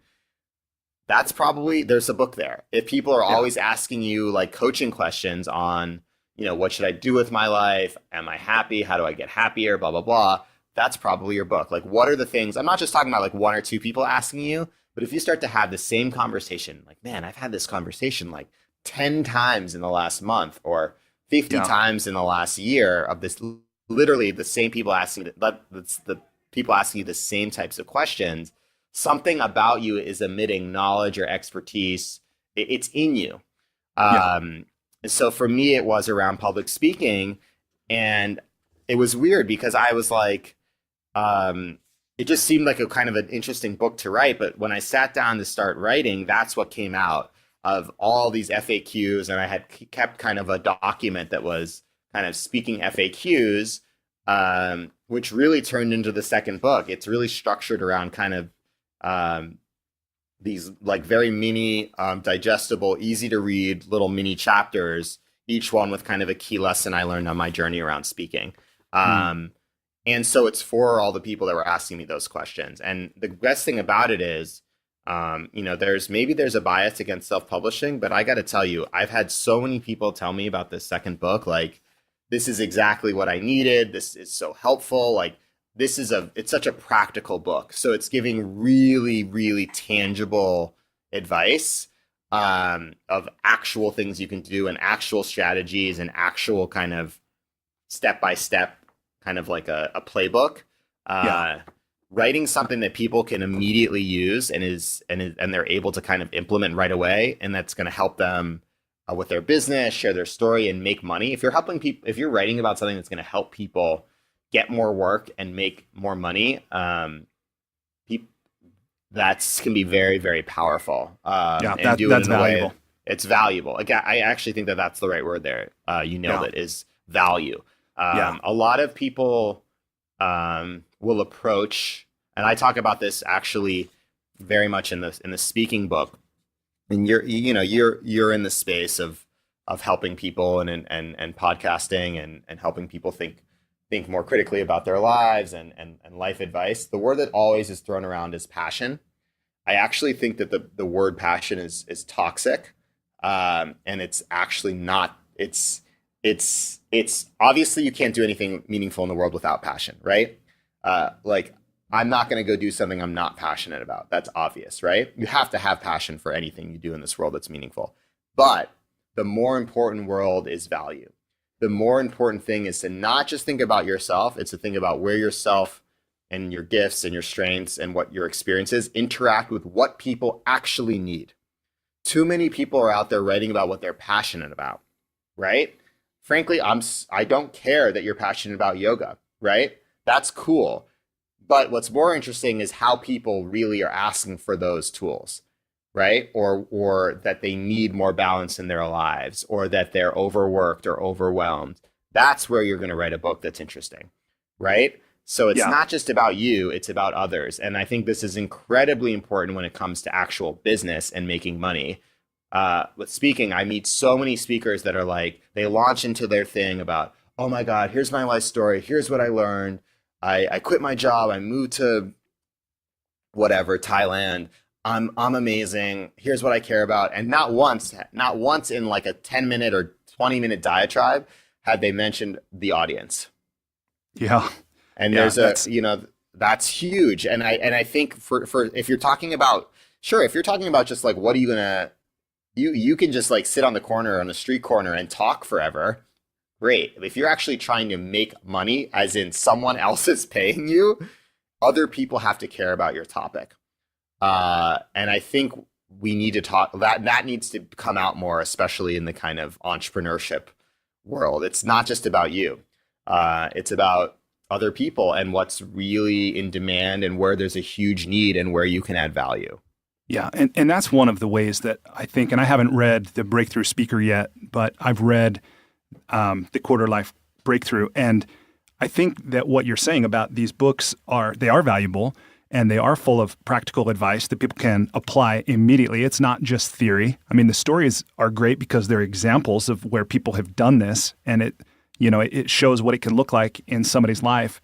S2: That's probably, there's a book there. If people are always asking you like coaching questions on, what should I do with my life? Am I happy? How do I get happier? Blah, blah, blah. That's probably your book. Like, what are the things? I'm not just talking about like 1 or 2 people asking you, but if you start to have the same conversation, like, man, I've had this conversation like 10 times in the last month or 50 times in the last year of this, literally the same people asking, the people asking you the same types of questions. Something about you is emitting knowledge or expertise. It's in you. So for me, it was around public speaking. And it was weird because I was like, it just seemed like a kind of an interesting book to write. But when I sat down to start writing, that's what came out of all these FAQs. And I had kept kind of a document that was kind of speaking FAQs, which really turned into the second book. It's really structured around kind of these like very mini, digestible, easy to read little mini chapters, each one with kind of a key lesson I learned on my journey around speaking. And so it's for all the people that were asking me those questions. And the best thing about it is, there's a bias against self-publishing, but I got to tell you, I've had so many people tell me about this second book, like, this is exactly what I needed. This is so helpful. Like, it's such a practical book. So it's giving really, really tangible advice of actual things you can do and actual strategies and actual kind of step-by-step kind of like a playbook. Writing something that people can immediately use and they're able to kind of implement right away, and that's going to help them with their business, share their story, and make money. If you're writing about something that's going to help people get more work and make more money, that can be very, very powerful. That's valuable. It's valuable. Like, I actually think that that's the right word there. You nailed it, is value. A lot of people will approach, and I talk about this actually very much in the speaking book. And you're in the space of helping people and podcasting and helping people think more critically about their lives and life advice. The word that always is thrown around is passion. I actually think that the word passion is toxic, and it's actually not. It's obviously you can't do anything meaningful in the world without passion, right? Like, I'm not going to go do something I'm not passionate about. That's obvious, right? You have to have passion for anything you do in this world that's meaningful. But the more important world is value. The more important thing is to not just think about yourself. It's to think about where yourself and your gifts and your strengths and what your experiences interact with what people actually need. Too many people are out there writing about what they're passionate about, right? Frankly, I don't care that you're passionate about yoga, right? That's cool. But what's more interesting is how people really are asking for those tools. right? Or that they need more balance in their lives, or that they're overworked or overwhelmed. That's where you're going to write a book that's interesting, right? So it's
S1: Yeah.
S2: not just about you, it's about others. And I think this is incredibly important when it comes to actual business and making money. With speaking, I meet so many speakers that are like, they launch into their thing about, oh my God, here's my life story. Here's what I learned. I quit my job. I moved to whatever, Thailand. I'm amazing. Here's what I care about. And not once in like a 10-minute or 20-minute diatribe had they mentioned the audience.
S1: Yeah.
S2: And
S1: Yeah.
S2: that's huge. And I think for if you're talking about, sure, if you're talking about just like, what are you gonna, you can just like sit on the corner, on the street corner and talk forever. Great. If you're actually trying to make money, as in someone else is paying you, other people have to care about your topic. And I think we need to talk that needs to come out more, especially in the kind of entrepreneurship world. It's not just about you. It's about other people and what's really in demand and where there's a huge need and where you can add value.
S1: Yeah, and that's one of the ways that I think, and I haven't read The Breakthrough Speaker yet, but I've read The Quarter Life Breakthrough, and I think that what you're saying about these books they are valuable, and they are full of practical advice that people can apply immediately. It's not just theory. I mean, the stories are great because they're examples of where people have done this, and it shows what it can look like in somebody's life.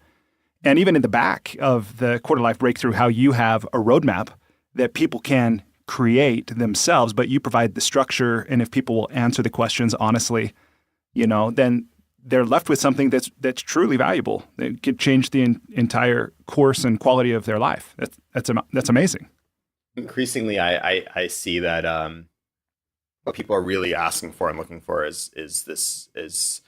S1: And even in the back of the Quarter Life Breakthrough, how you have a roadmap that people can create themselves, but you provide the structure. And if people will answer the questions honestly, then they're left with something that's truly valuable. It could change the entire course and quality of their life. That's amazing.
S2: Increasingly, I see that what people are really asking for and looking for is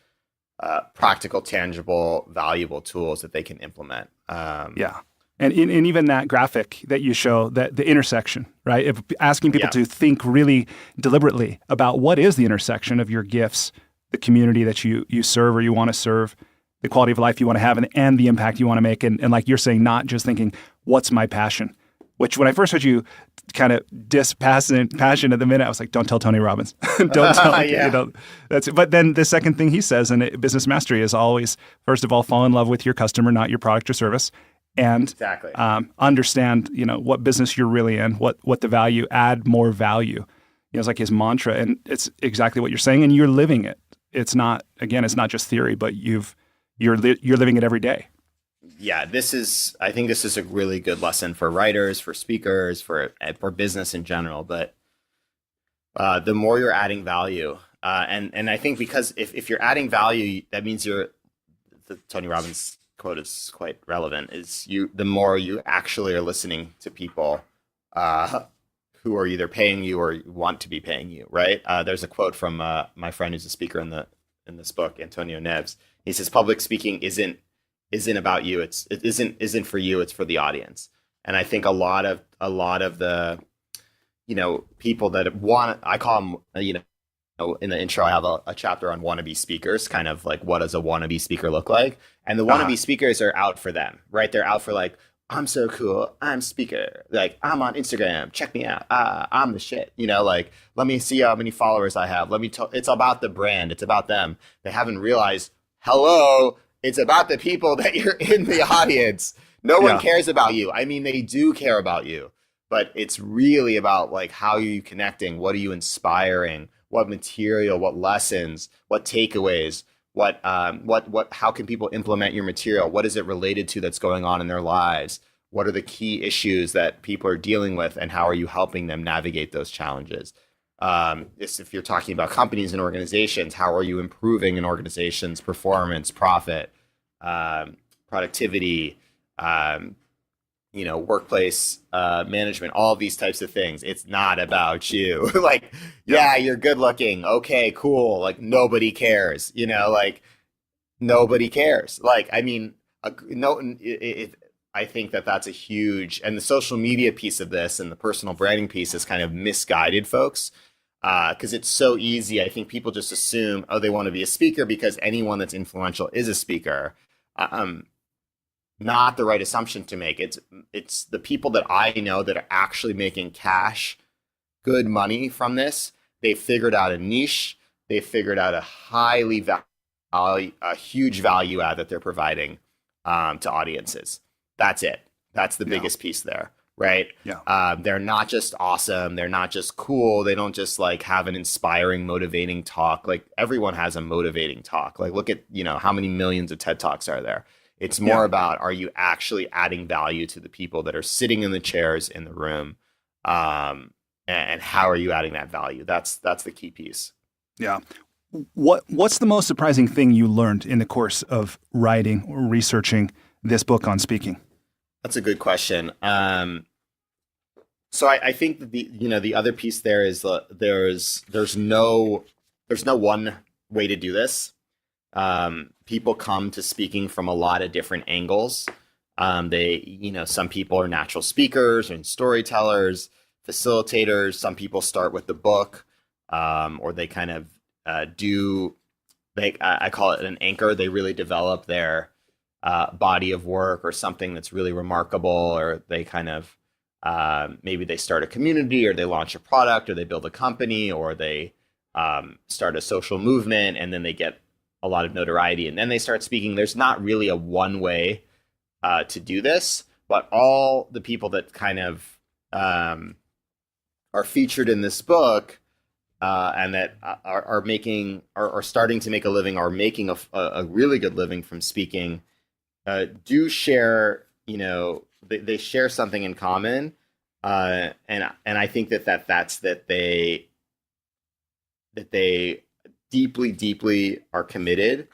S2: practical, tangible, valuable tools that they can implement.
S1: Yeah. And even that graphic that you show, that the intersection, right? If asking people to think really deliberately about what is the intersection of your gifts, the community that you serve or you want to serve, the quality of life you want to have, and the impact you want to make. And like you're saying, not just thinking, what's my passion? Which when I first heard you kind of passion at the minute, I was like, don't tell Tony Robbins. Don't tell him. But then the second thing he says in Business Mastery is always, first of all, fall in love with your customer, not your product or service. And
S2: exactly.
S1: Understand, what business you're really in, what the value, add more value. It's like his mantra, and it's exactly what you're saying, and you're living it. It's not just theory, but you're living it every day.
S2: Yeah, I think this is a really good lesson for writers, for speakers, for business in general. But the more you're adding value, and I think because if you're adding value, that means the Tony Robbins quote is quite relevant, the more you actually are listening to people who are either paying you or want to be paying you, right? There's a quote from my friend who's a speaker in this book, Antonio Neves. He says, public speaking isn't about you. It isn't for you. It's for the audience. And I think a lot of the, people that I call them, in the intro, I have a chapter on wannabe speakers, kind of like, what does a wannabe speaker look like? And the wannabe speakers are out for them, right? They're out for like, I'm so cool. I'm speaker. Like, I'm on Instagram. Check me out. I'm the shit. Like, let me see how many followers I have. It's about the brand. It's about them. They haven't realized, hello, it's about the people that you're in the audience. No one cares about you. I mean, they do care about you, but it's really about like, how are you connecting? What are you inspiring? What material, what lessons, what takeaways, how can people implement your material? What is it related to that's going on in their lives? What are the key issues that people are dealing with, and how are you helping them navigate those challenges? If you're talking about companies and organizations, how are you improving an organization's performance, profit, productivity, workplace management, all these types of things. It's not about you. Like, you're good looking. Okay, cool. Like, nobody cares. Nobody cares. Like, I mean, I think that's a huge, and the social media piece of this and the personal branding piece is kind of misguided folks. Because it's so easy. I think people just assume, they want to be a speaker because anyone that's influential is a speaker. Not the right assumption to make. It's the people that I know that are actually making cash good money from this. They figured out a niche. They figured out a huge value add that they're providing to audiences. That's it. That's the biggest piece there, right?
S1: Yeah.
S2: They're not just awesome. They're not just cool. They don't just like have an inspiring, motivating talk. Like everyone has a motivating talk. Like look at, how many millions of TED Talks are there? It's more about, are you actually adding value to the people that are sitting in the chairs in the room? And how are you adding that value? That's the key piece.
S1: Yeah. What's the most surprising thing you learned in the course of writing or researching this book on speaking?
S2: That's a good question. So I think that the other piece there is there's no one way to do this. People come to speaking from a lot of different angles. Some people are natural speakers and storytellers, facilitators. Some people start with the book, or they kind of I call it an anchor. They really develop their body of work or something that's really remarkable, or they kind of maybe they start a community, or they launch a product, or they build a company, or they start a social movement, and then they get a lot of notoriety, and then they start speaking. There's not really a one way to do this, but all the people that kind of are featured in this book and that are starting to make a living, or making a really good living from speaking, do share, they share something in common, and I think that's that they deeply are committed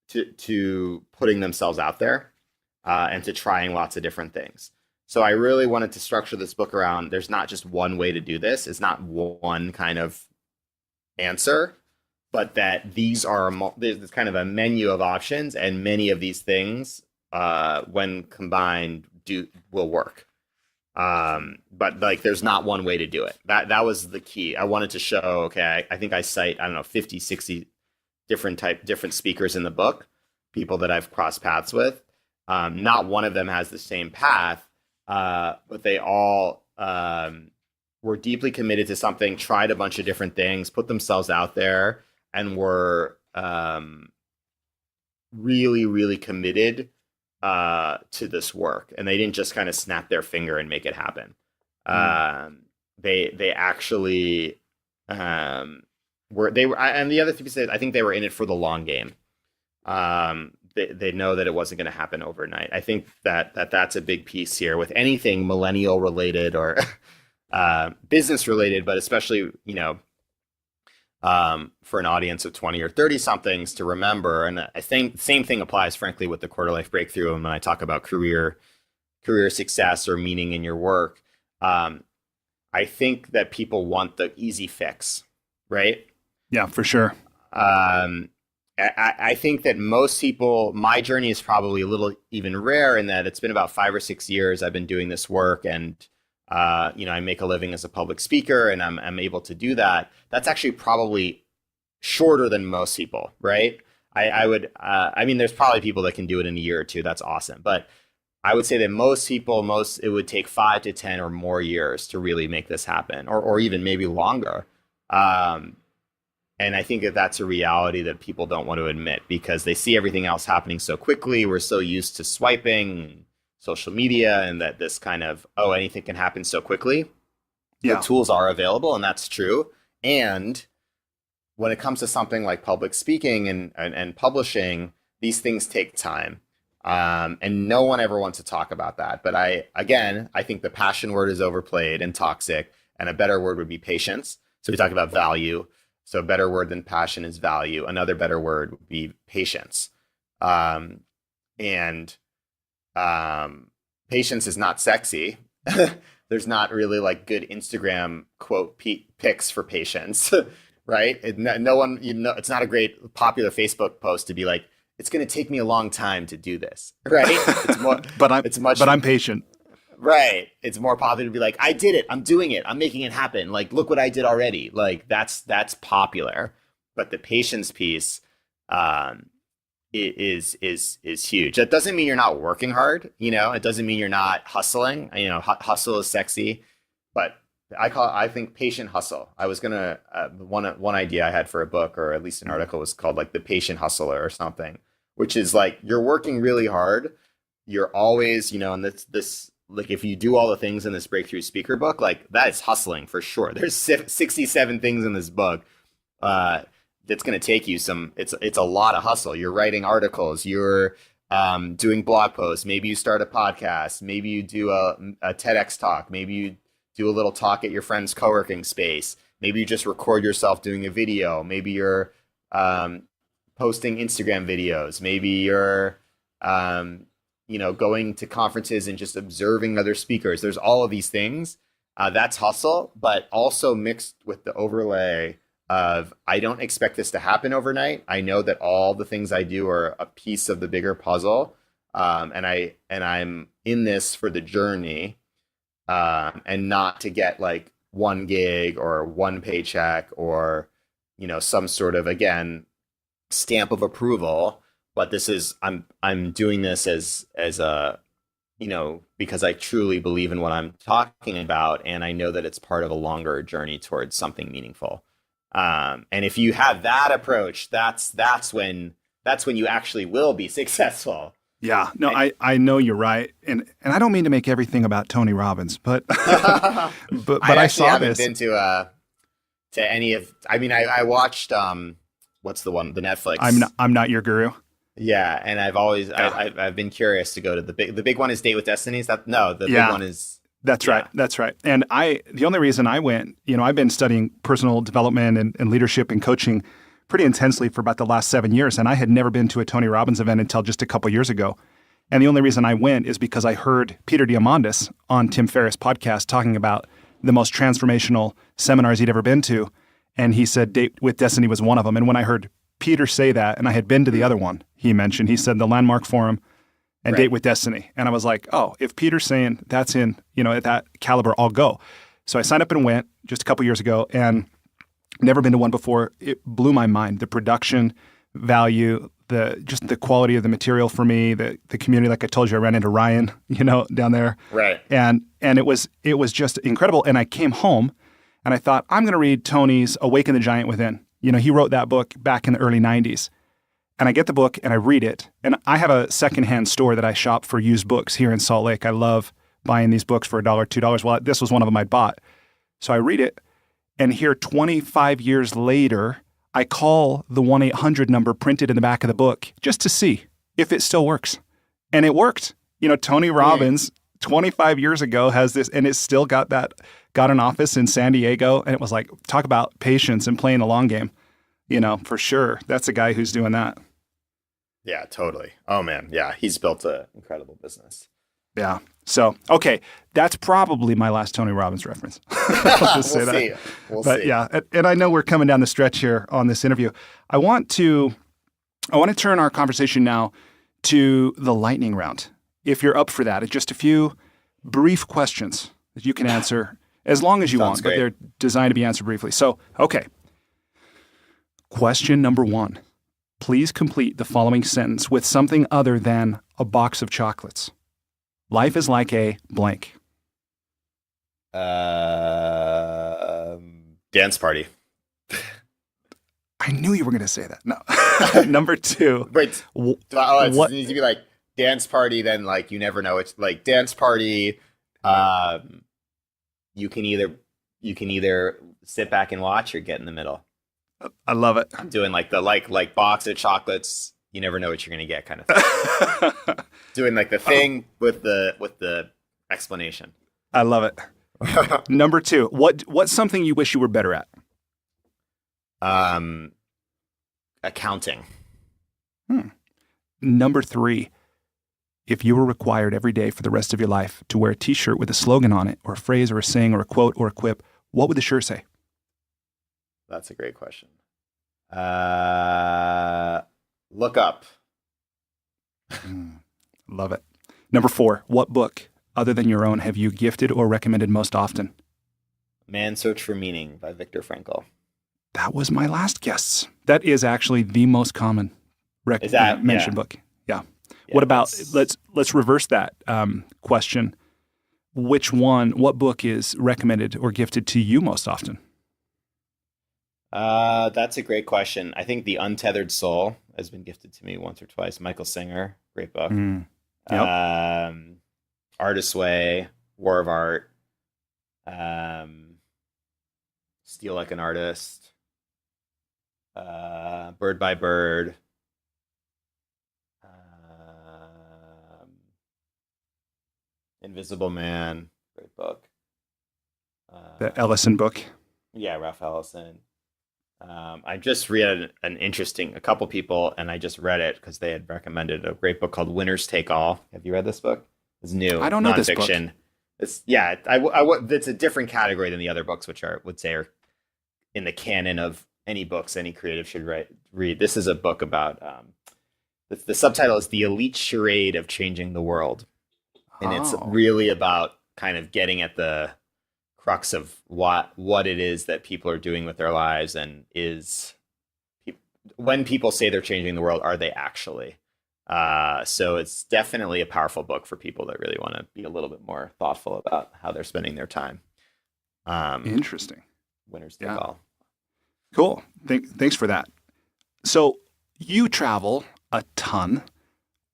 S2: to putting themselves out there and to trying lots of different things. So I really wanted to structure this book around, there's not just one way to do this. It's not one kind of answer, but that there's kind of a menu of options, and many of these things, when combined, will work. But like, there's not one way to do it. That was the key. I wanted to show, okay, I think I cite, 50, 60 different speakers in the book, people that I've crossed paths with. Not one of them has the same path, but they all were deeply committed to something, tried a bunch of different things, put themselves out there, and were really committed to this work. And they didn't just kind of snap their finger and make it happen. They actually and the other thing is, I think they were in it for the long game. They know that it wasn't going to happen overnight. I think that's a big piece here with anything millennial related or business related, but especially, for an audience of 20 or 30 somethings to remember. And I think same thing applies, frankly, with the quarter life breakthrough. And when I talk about career success or meaning in your work, I think that people want the easy fix, right?
S1: Yeah, for sure.
S2: I think that most people, my journey is probably a little even rare in that it's been about 5 or 6 years I've been doing this work, and I make a living as a public speaker, and I'm able to do that. That's actually probably shorter than most people, right? There's probably people that can do it in a year or two. That's awesome. But I would say that most people, it would take 5 to 10 or more years to really make this happen, or even maybe longer. And I think that that's a reality that people don't want to admit, because they see everything else happening so quickly. We're so used to swiping, social media, and that this kind of, anything can happen so quickly. Yeah. The tools are available, and that's true. And when it comes to something like public speaking and publishing, these things take time. And no one ever wants to talk about that. But I think the passion word is overplayed and toxic, and a better word would be patience. So we talk about value. So a better word than passion is value. Another better word would be patience. Patience is not sexy. There's not really like good Instagram quote pics for patience, right? No one, it's not a great popular Facebook post to be like, it's going to take me a long time to do this, right? It's more,
S1: but I'm patient.
S2: Right. It's more popular to be like, I did it. I'm doing it. I'm making it happen. Like, look what I did already. Like, that's popular. But the patience piece is huge. That doesn't mean you're not working hard. It doesn't mean you're not hustling. Hustle is sexy. I think patient hustle. I was gonna one idea I had for a book, or at least an article, was called like the patient hustler or something, which is like you're working really hard. You're always, and this like if you do all the things in this breakthrough speaker book, like that is hustling for sure. There's 67 things in this book that's going to take you some. It's a lot of hustle. You're writing articles. You're doing blog posts. Maybe you start a podcast. Maybe you do a TEDx talk. Maybe you do a little talk at your friend's co-working space. Maybe you just record yourself doing a video. Maybe you're posting Instagram videos. Maybe you're, going to conferences and just observing other speakers. There's all of these things. That's hustle, but also mixed with the overlay of, I don't expect this to happen overnight. I know that all the things I do are a piece of the bigger puzzle. And I'm in this for the journey. And not to get like one gig or one paycheck or, some sort of, again, stamp of approval. But this is, I'm doing this as a, because I truly believe in what I'm talking about. And I know that it's part of a longer journey towards something meaningful. And if you have that approach, that's when you actually will be successful.
S1: Yeah, no, I know you're right, and I don't mean to make everything about Tony Robbins, but but I saw this.
S2: I haven't been to any of. I mean, I watched what's the one, the Netflix.
S1: I'm not your guru.
S2: Yeah, and I've been curious to go to the big one is Date with Destiny. Is that no? The big one is.
S1: That's right. That's right. And the only reason I went, I've been studying personal development and leadership and coaching pretty intensely for about the last 7 years. And I had never been to a Tony Robbins event until just a couple years ago. And the only reason I went is because I heard Peter Diamandis on Tim Ferriss' podcast talking about the most transformational seminars he'd ever been to. And he said Date with Destiny was one of them. And when I heard Peter say that, and I had been to the other one, he said the Landmark Forum and Date with Destiny. And I was like, oh, if Peter's saying that's in, at that caliber, I'll go. So I signed up and went just a couple years ago, and never been to one before. It blew my mind. The production value, the quality of the material for me, the community. Like I told you, I ran into Ryan, down there.
S2: Right.
S1: And it was just incredible. And I came home and I thought, I'm going to read Tony's Awaken the Giant Within. He wrote that book back in the early 90s. And I get the book and I read it. And I have a secondhand store that I shop for used books here in Salt Lake. I love buying these books for $1, $2. Well, this was one of them I bought. So I read it. And here, 25 years later, I call the 1-800 number printed in the back of the book just to see if it still works. And it worked. Tony Robbins, 25 years ago, has this, and it's still got an office in San Diego. And it was like, talk about patience and playing the long game. For sure. That's a guy who's doing that.
S2: Yeah, totally. Oh, man. Yeah, he's built an incredible business.
S1: Yeah. So, okay, that's probably my last Tony Robbins reference. I'll just say that.
S2: We'll see.
S1: Yeah, and I know we're coming down the stretch here on this interview. I want to turn our conversation now to the lightning round. If you're up for that, it's just a few brief questions that you can answer as long as you want, but they're designed to be answered briefly. So, okay. Question number 1. Please complete the following sentence with something other than a box of chocolates. Life is like a blank.
S2: Dance party.
S1: I knew you were going to say that. No. Number 2.
S2: Wait. It needs to be like dance party, then like you never know. It's like dance party. You can either sit back and watch or get in the middle.
S1: I love it.
S2: I'm doing like the like box of chocolates. You never know what you're going to get kind of thing. Doing like the thing with the explanation.
S1: I love it. Number 2, what's something you wish you were better at?
S2: Accounting.
S1: Number 3, if you were required every day for the rest of your life to wear a t-shirt with a slogan on it, or a phrase or a saying or a quote or a quip, what would the shirt say?
S2: That's a great question. Look up.
S1: Love it. Number 4, what book other than your own have you gifted or recommended most often?
S2: Man's Search for Meaning by Viktor Frankl.
S1: That was my last guess. That is actually the most common mentioned book. Yeah. What about, let's reverse that question. what book is recommended or gifted to you most often?
S2: That's a great question. I think The Untethered Soul has been gifted to me once or twice. Michael Singer, great book.
S1: Yep.
S2: Artist's Way, War of Art, Steal Like an Artist, Bird by Bird, Invisible Man, great book.
S1: The Ellison book.
S2: Yeah, Ralph Ellison. I just read a couple people, and I just read it because they had recommended a great book called Winners Take All. Have you read this book? It's new.
S1: I don't know this
S2: nonfiction.
S1: book.
S2: It's it's a different category than the other books, which are in the canon of any books any creative should read. This is a book about the subtitle is The Elite Charade of Changing the World, and it's really about kind of getting at the crux of what it is that people are doing with their lives, and when people say they're changing the world, are they actually? So it's definitely a powerful book for people that really want to be a little bit more thoughtful about how they're spending their time.
S1: Interesting.
S2: Winners take all.
S1: Cool. Thanks for that. So you travel a ton.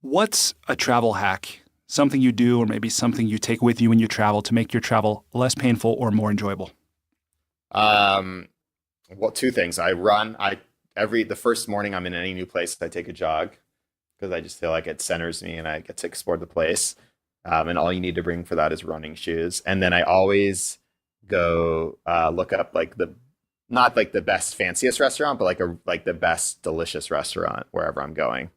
S1: What's a travel hack? Something you do, or maybe something you take with you when you travel to make your travel less painful or more enjoyable?
S2: Well, two things. I run. The first morning I'm in any new place, I take a jog because I just feel like it centers me and I get to explore the place. And all you need to bring for that is running shoes. And then I always go look up not like the best fanciest restaurant, but like the best delicious restaurant wherever I'm going.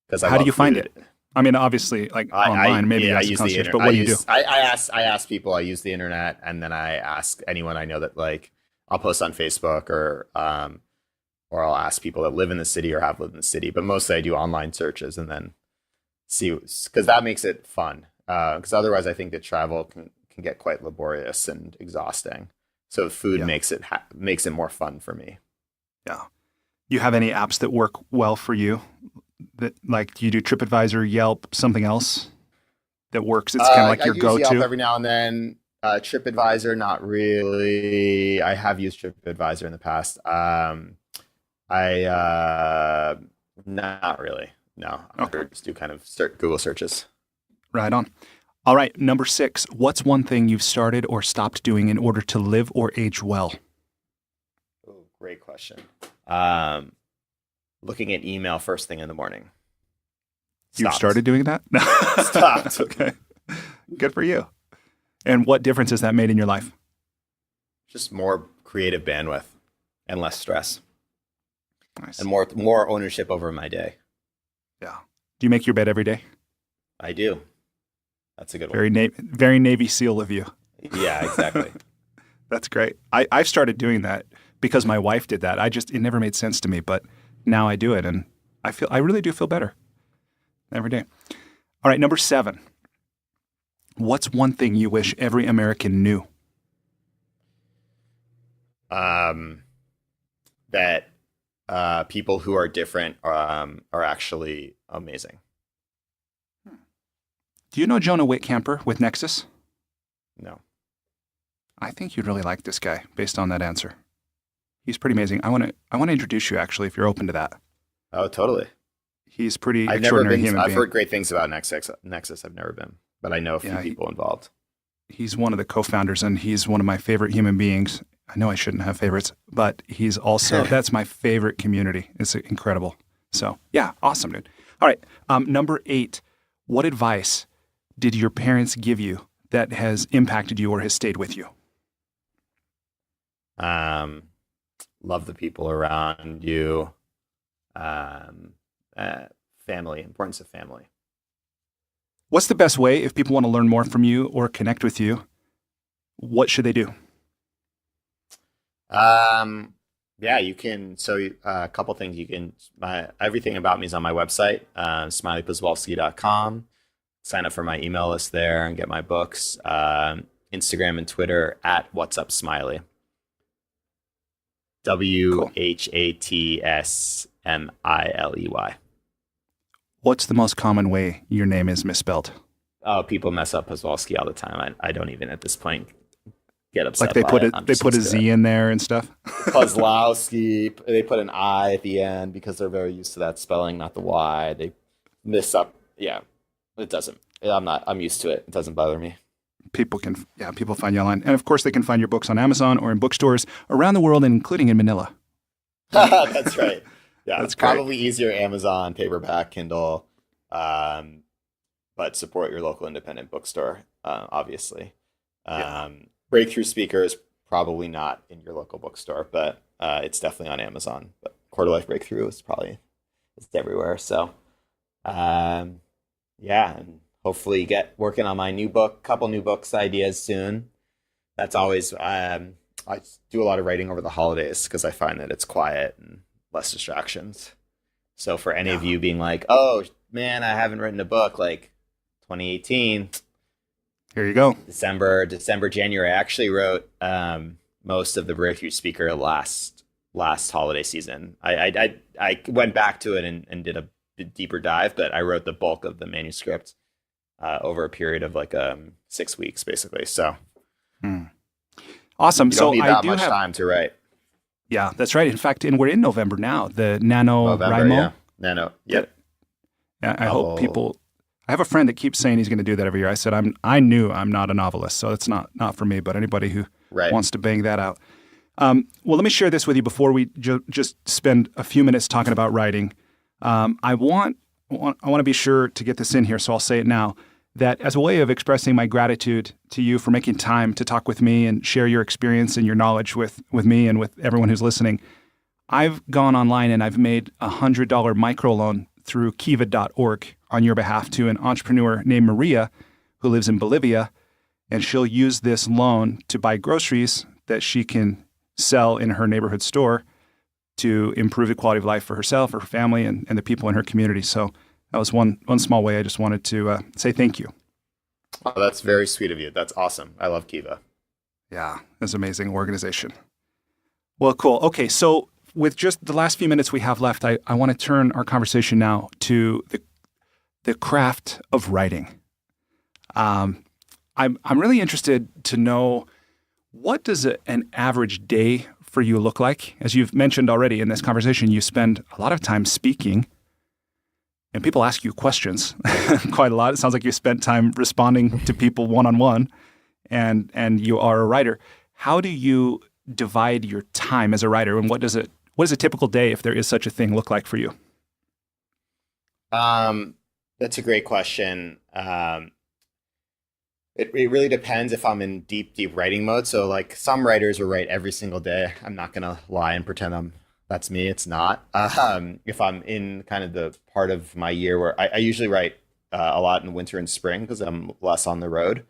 S2: Because
S1: how do you find it? I mean, obviously, like online, maybe that's a concierge, but what do you do?
S2: I ask people. I use the internet, and then I ask anyone I know that I'll post on Facebook or I'll ask people that live in the city or have lived in the city. But mostly I do online searches and then see, because that makes it fun. Because otherwise, I think that travel can get quite laborious and exhausting. So food makes it more fun for me.
S1: Yeah. You have any apps that work well for you? That you do TripAdvisor, Yelp, something else that works? It's kind of like your go-to.
S2: I use Yelp every now and then. TripAdvisor, not really. I have used TripAdvisor in the past. Not really. No.
S1: Okay.
S2: I just do kind of Google searches.
S1: Right on. All right. Number 6. What's one thing you've started or stopped doing in order to live or age well?
S2: Oh, great question. Looking at email first thing in the morning.
S1: You've started doing that? No.
S2: Stopped.
S1: Okay. Good for you. And what difference has that made in your life?
S2: Just more creative bandwidth and less stress.
S1: Nice.
S2: And more ownership over my day.
S1: Yeah. Do you make your bed every day?
S2: I do. That's a good one.
S1: Very Navy SEAL of you.
S2: Yeah, exactly.
S1: That's great. I've started doing that because my wife did that. It never made sense to me, but now I do it, and I really do feel better every day. All right, number 7. What's one thing you wish every American knew?
S2: That people who are different are actually amazing.
S1: Do you know Jonah Whitcamper with Nexus?
S2: No.
S1: I think you'd really like this guy based on that answer. He's pretty amazing. I want to introduce you, actually, if you're open to that.
S2: Oh, totally.
S1: He's pretty extraordinary human being.
S2: I've heard great things about Nexus. I've never been, but I know a few people involved.
S1: He's one of the co-founders, and he's one of my favorite human beings. I know I shouldn't have favorites, but he's also, that's my favorite community. It's incredible. So, yeah, awesome, dude. All right, number 8. What advice did your parents give you that has impacted you or has stayed with you?
S2: Love the people around you. Family, importance of family.
S1: What's the best way if people want to learn more from you or connect with you? What should they do?
S2: Yeah, you can. So a couple things you can. Everything about me is on my website, smileyposwolsky.com. Sign up for my email list there and get my books. Instagram and Twitter at What's Up Smiley. WHATSMILEY.
S1: What's the most common way your name is misspelled?
S2: Oh, people mess up Poswolsky all the time. I don't even at this point get upset.
S1: Like they
S2: by it.
S1: they put a Z in there and stuff.
S2: Poswolsky, they put an I at the end because they're very used to that spelling, not the Y. They miss up. Yeah, it doesn't. I'm used to it. It doesn't bother me.
S1: People find you online. And of course, they can find your books on Amazon or in bookstores around the world, including in Manila.
S2: That's right. Yeah,
S1: That's
S2: it's
S1: great.
S2: probably easier Amazon, paperback, Kindle, but support your local independent bookstore, obviously. Breakthrough Speakers, probably not in your local bookstore, but it's definitely on Amazon. But Quarter Life Breakthrough it's everywhere. So, and hopefully get working on my couple new books ideas soon. That's always, I do a lot of writing over the holidays because I find that it's quiet and less distractions. So for any of you being like, oh man, I haven't written a book, like 2018,
S1: Here you go.
S2: December, January, I actually wrote most of the Breakthrough Speaker last holiday season. I went back to it and did a deeper dive, but I wrote the bulk of the manuscript over a period of like 6 weeks, basically. So
S1: Awesome.
S2: you don't need that much time to write.
S1: Yeah, that's right. In fact, and we're in November now. The NaNoWriMo.
S2: Yeah. Nano. Yep.
S1: Yeah, I hope people. I have a friend that keeps saying he's going to do that every year. I said I knew I'm not a novelist, so it's not for me. But anybody who wants to bang that out. Well, let me share this with you before we just spend a few minutes talking about writing. I want to be sure to get this in here, so I'll say it now. That as a way of expressing my gratitude to you for making time to talk with me and share your experience and your knowledge with me and with everyone who's listening, I've gone online and I've made a $100 microloan through kiva.org on your behalf to an entrepreneur named Maria who lives in Bolivia, and she'll use this loan to buy groceries that she can sell in her neighborhood store to improve the quality of life for herself, her family, and the people in her community. So that was one small way. I just wanted to say thank you.
S2: Oh, that's very sweet of you. That's awesome. I love Kiva.
S1: Yeah, it's an amazing organization. Well, cool. Okay, so with just the last few minutes we have left, I want to turn our conversation now to the craft of writing. I'm really interested to know, what does an average day for you look like? As you've mentioned already in this conversation, you spend a lot of time speaking. And people ask you questions quite a lot. It sounds like you spent time responding to people one-on-one, and you are a writer. How do you divide your time as a writer, and what does a typical day, if there is such a thing, look like for you?
S2: That's a great question. It really depends if I'm in deep writing mode. So like some writers will write every single day. I'm not going to lie and pretend that's me. It's not. If I'm in kind of the part of my year where I usually write a lot in winter and spring because I'm less on the road.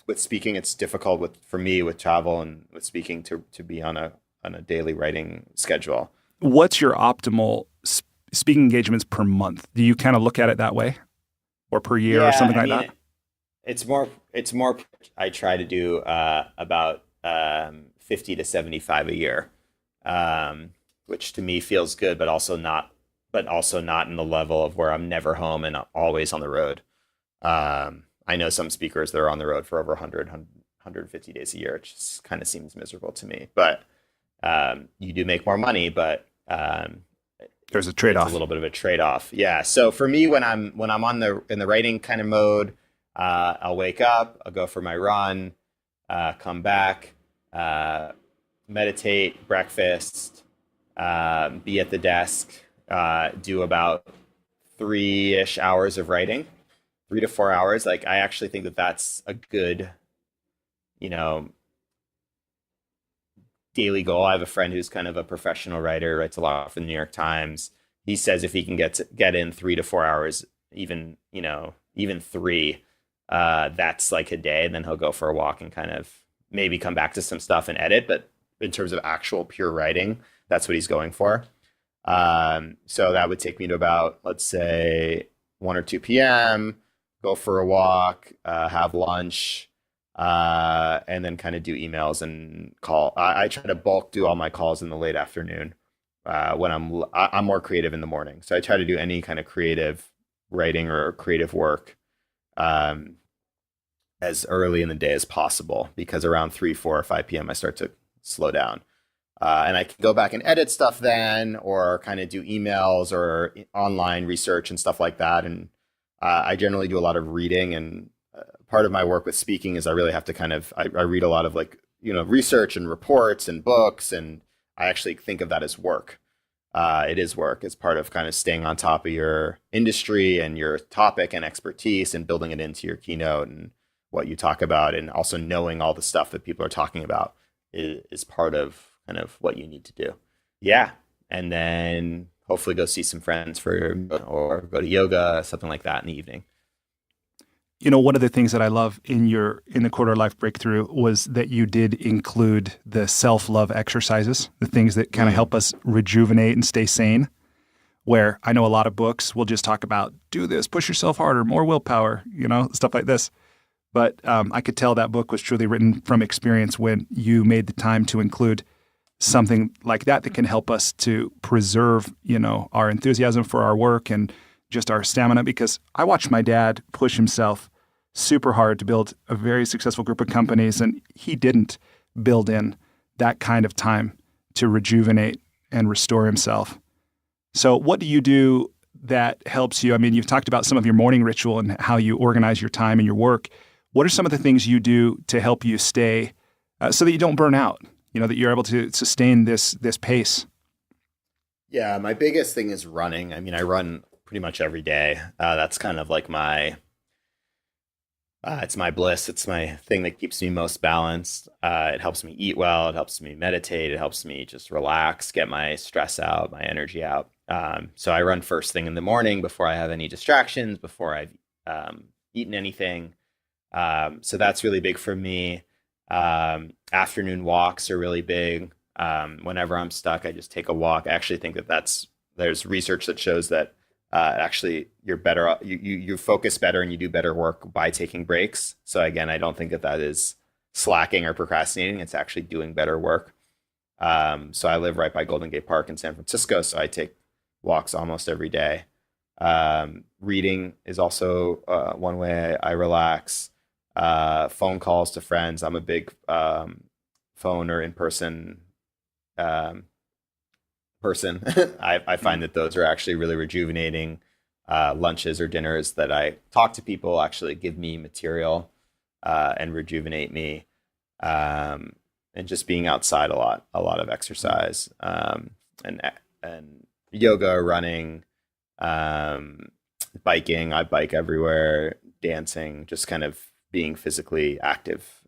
S2: With speaking, it's difficult for me with travel and with speaking to be on a daily writing schedule.
S1: What's your optimal speaking engagements per month? Do you kind of look at it that way, or per year, or something like that?
S2: It's more. I try to do about 50 to 75 a year, which to me feels good, but also not in the level of where I'm never home and always on the road. I know some speakers that are on the road for over 150 days a year. It just kind of seems miserable to me, but you do make more money, but
S1: there's a trade-off.
S2: It's a little bit of a trade-off. Yeah. So for me, when I'm in the writing kind of mode, I'll wake up, I'll go for my run, come back, meditate, breakfast, be at the desk, do about 3-ish hours of writing, 3 to 4 hours. Like, I actually think that that's a good, daily goal. I have a friend who's kind of a professional writer, writes a lot for the New York Times. He says if he can get in 3 to 4 hours, even 3, that's like a day. And then he'll go for a walk and kind of maybe come back to some stuff and edit. But in terms of actual pure writing, that's what he's going for. So that would take me to about, let's say, 1 or 2 p.m., go for a walk, have lunch, and then kind of do emails and call. I try to bulk do all my calls in the late afternoon when I'm more creative in the morning. So I try to do any kind of creative writing or creative work um, as early in the day as possible, because around 3, 4, or 5 p.m. I start to slow down. And I can go back and edit stuff then, or kind of do emails or online research and stuff like that. And I generally do a lot of reading. And part of my work with speaking is I really have to I read a lot of research and reports and books. And I actually think of that as work. It is work. It's part of kind of staying on top of your industry and your topic and expertise and building it into your keynote and what you talk about. And also knowing all the stuff that people are talking about is part of kind of what you need to do. Yeah. And then hopefully go see some friends or go to yoga, something like that in the evening.
S1: One of the things that I love in the Quarter Life Breakthrough was that you did include the self-love exercises, the things that kind of help us rejuvenate and stay sane, where I know a lot of books will just talk about, do this, push yourself harder, more willpower, stuff like this. But I could tell that book was truly written from experience when you made the time to include something like that can help us to preserve, our enthusiasm for our work and just our stamina. Because I watched my dad push himself super hard to build a very successful group of companies, and he didn't build in that kind of time to rejuvenate and restore himself. So what do you do that helps you? I mean, you've talked about some of your morning ritual and how you organize your time and your work. What are some of the things you do to help you stay so that you don't burn out, that you're able to sustain this pace?
S2: Yeah, my biggest thing is running. I mean, I run pretty much every day. That's kind of like it's my bliss. It's my thing that keeps me most balanced. It helps me eat well. It helps me meditate. It helps me just relax, get my stress out, my energy out. So I run first thing in the morning before I have any distractions, before I've eaten anything. So that's really big for me. Afternoon walks are really big. Whenever I'm stuck, I just take a walk. I actually think there's research that shows that actually you're better, you focus better and you do better work by taking breaks. So again, I don't think that is slacking or procrastinating. It's actually doing better work. So I live right by Golden Gate Park in San Francisco, so I take walks almost every day. Reading is also one way I relax. Phone calls to friends. I'm a big phone or in-person person. I find that those are actually really rejuvenating. Lunches or dinners that I talk to people actually give me material and rejuvenate me. And just being outside a lot of exercise, and yoga, running, biking. I bike everywhere, dancing, just kind of being physically active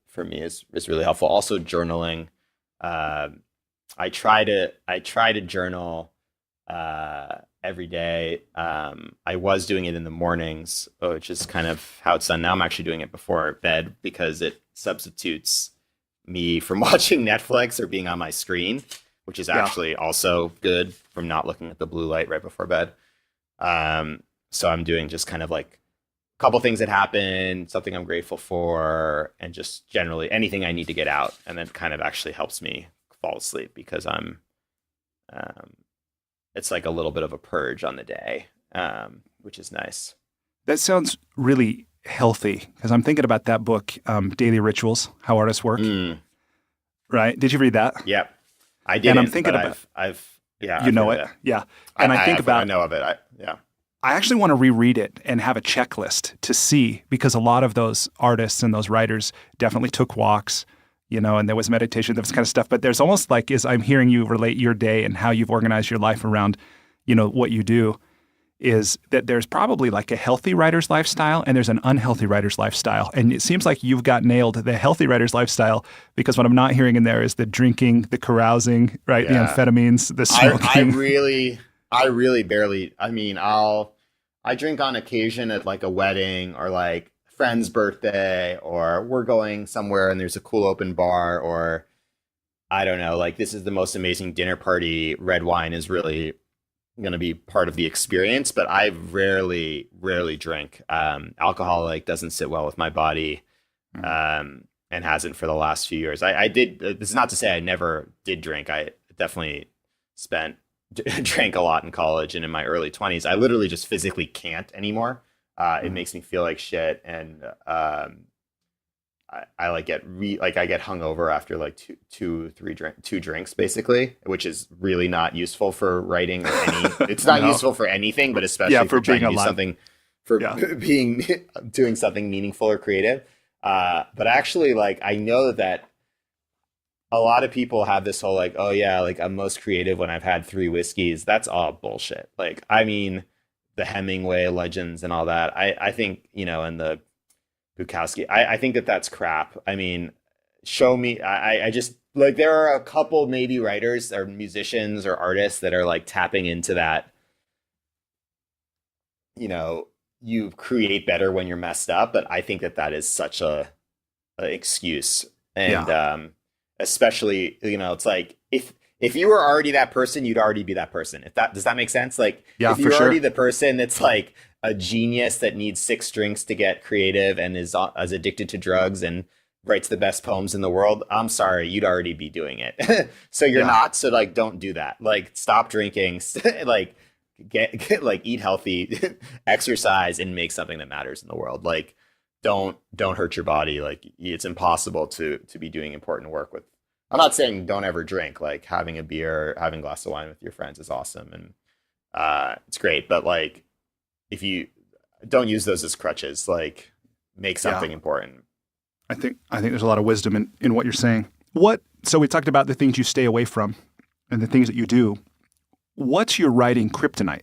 S2: for me is really helpful. Also journaling. I try to journal every day. I was doing it in the mornings, which is kind of how it's done now. I'm actually doing it before bed because it substitutes me from watching Netflix or being on my screen, which is actually also good from not looking at the blue light right before bed. So I'm doing just kind of like a couple things that happen, something I'm grateful for, and just generally anything I need to get out. And then kind of actually helps me fall asleep because it's like a little bit of a purge on the day, which is nice.
S1: That sounds really healthy because I'm thinking about that book, Daily Rituals, How Artists Work. Right? Did you read that?
S2: Yep. I didn't,
S1: and I'm thinking about
S2: I've
S1: you know it. Yeah. And I think about
S2: I know of it.
S1: I actually want to reread it and have a checklist to see, because a lot of those artists and those writers definitely took walks, and there was meditation, this kind of stuff. But there's almost like, as I'm hearing you relate your day and how you've organized your life around, what you do, is that there's probably like a healthy writer's lifestyle and there's an unhealthy writer's lifestyle. And it seems like you've got nailed the healthy writer's lifestyle, because what I'm not hearing in there is the drinking, the carousing, right? Yeah. The amphetamines, the smoking.
S2: I really barely, I drink on occasion at like a wedding or like friend's birthday, or we're going somewhere and there's a cool open bar, or I don't know, like this is the most amazing dinner party. Red wine is really going to be part of the experience, but I rarely drink. Alcohol like doesn't sit well with my body, and hasn't for the last few years. I did, this is not to say I never did drink. I definitely spent drank a lot in college and in my early 20s. I literally just physically can't anymore. It makes me feel like shit, and I like I get hungover after like two drinks basically, which is really not useful for writing or any. It's not
S1: No.
S2: useful for anything, but especially
S1: Yeah,
S2: if
S1: for
S2: you're trying
S1: being
S2: to do
S1: alive.
S2: something for
S1: Yeah.
S2: being doing something meaningful or creative. But actually, like I know that a lot of people have this whole like, oh yeah, like I'm most creative when I've had three whiskeys. That's all bullshit. Like, I mean, the Hemingway legends and all that. I think, and the Bukowski, I think that that's crap. I mean, show me, I just like, there are a couple maybe writers or musicians or artists that are like tapping into that, you know, you create better when you're messed up. But I think that that is such a excuse. And,
S1: Yeah.
S2: especially, it's like if you were already that person, you'd already be that person. If that does that make sense? Like
S1: Yeah,
S2: if
S1: for
S2: you're already
S1: sure.
S2: the person that's like a genius that needs six drinks to get creative and is as addicted to drugs and writes the best poems in the world, I'm sorry, you'd already be doing it. So you're
S1: Yeah.
S2: not. So like, don't do that. Like, stop drinking. Like, get like eat healthy, exercise, and make something that matters in the world. Like, don't hurt your body. Like, it's impossible to be doing important work with. I'm not saying don't ever drink. Like, having a beer, having a glass of wine with your friends is awesome, and it's great. But like, if you don't use those as crutches, like, make
S1: Yeah.
S2: something important.
S1: I think there's a lot of wisdom in what you're saying. So we talked about the things you stay away from and the things that you do. What's your writing kryptonite?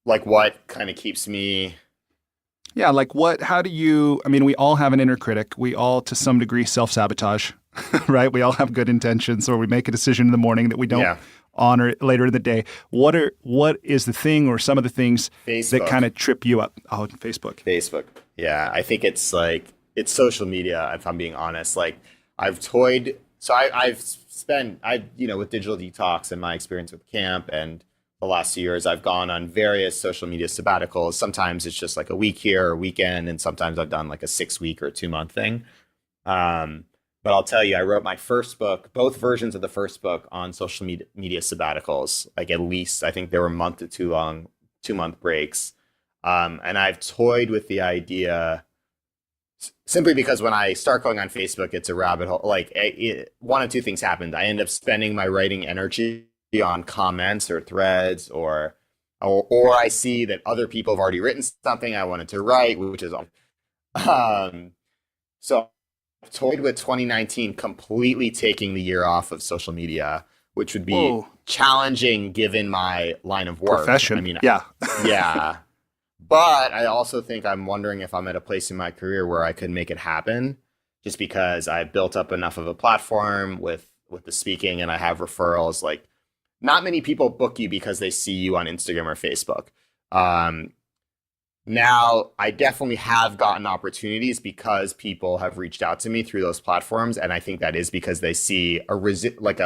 S2: Like, what kind of keeps me?
S1: Yeah, like how do you, I mean, we all have an inner critic. We all, to some degree, self-sabotage, right? We all have good intentions, or we make a decision in the morning that we don't
S2: Yeah,
S1: honor later in the day. What is the thing or some of the things that kind
S2: Facebook.
S1: of trip you up? Oh, Facebook.
S2: Facebook. Yeah, I think it's like it's social media. If I'm being honest, like I've toyed. So I've spent with digital detox and my experience with camp and the last few years, I've gone on various social media sabbaticals. Sometimes it's just like a week here or a weekend, and sometimes I've done like a 6 week or 2 month thing. Um, but I'll tell you, I wrote my first book, both versions of the first book on social media sabbaticals. Like, at least I think they were a month to 2 month breaks. And I've toyed with the idea simply because when I start going on Facebook, it's a rabbit hole. Like, one of two things happened. I end up spending my writing energy on comments or threads, or I see that other people have already written something I wanted to write, which is so I've toyed with 2019 completely taking the year off of social media, which would be
S1: Whoa.
S2: challenging given my line of work. I
S1: Profession.
S2: mean,
S1: Yeah.
S2: yeah. But I also think I'm wondering if I'm at a place in my career where I could make it happen, just because I built up enough of a platform with the speaking, and I have referrals. Like, not many people book you because they see you on Instagram or Facebook. Um, Now, I definitely have gotten opportunities because people have reached out to me through those platforms, and I think that is because they see like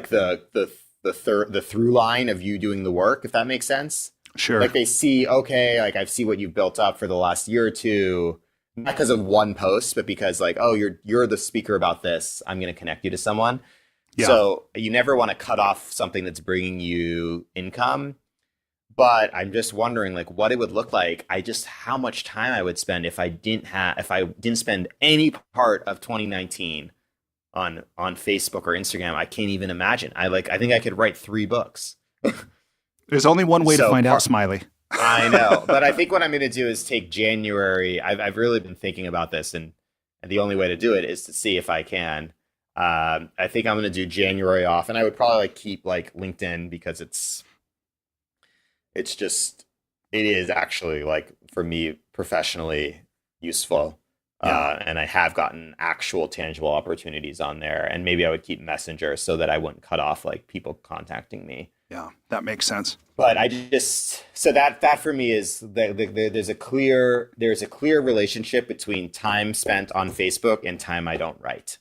S2: the through line of you doing the work, if that makes sense.
S1: Sure.
S2: Like, they see, okay, like I see what you've built up for the last year or two, not because of one post, but because, like, oh, you're the speaker about this. I'm going to connect you to someone.
S1: Yeah.
S2: So you never want to cut off something that's bringing you income. But I'm just wondering, like, what it would look like. How much time I would spend if I didn't spend any part of 2019 on Facebook or Instagram. I can't even imagine. I think I could write 3 books.
S1: There's only one way to
S2: So
S1: find out, Smiley.
S2: I know, but I think what I'm going to do is take January. I've really been thinking about this, and the only way to do it is to see if I can. I think I'm going to do January off, and I would probably like keep like LinkedIn because it is actually, like, for me professionally useful.
S1: Yeah.
S2: And I have gotten actual tangible opportunities on there, and maybe I would keep Messenger so that I wouldn't cut off like people contacting me.
S1: Yeah. That makes sense.
S2: But so that for me is there's a clear relationship between time spent on Facebook and time I don't write.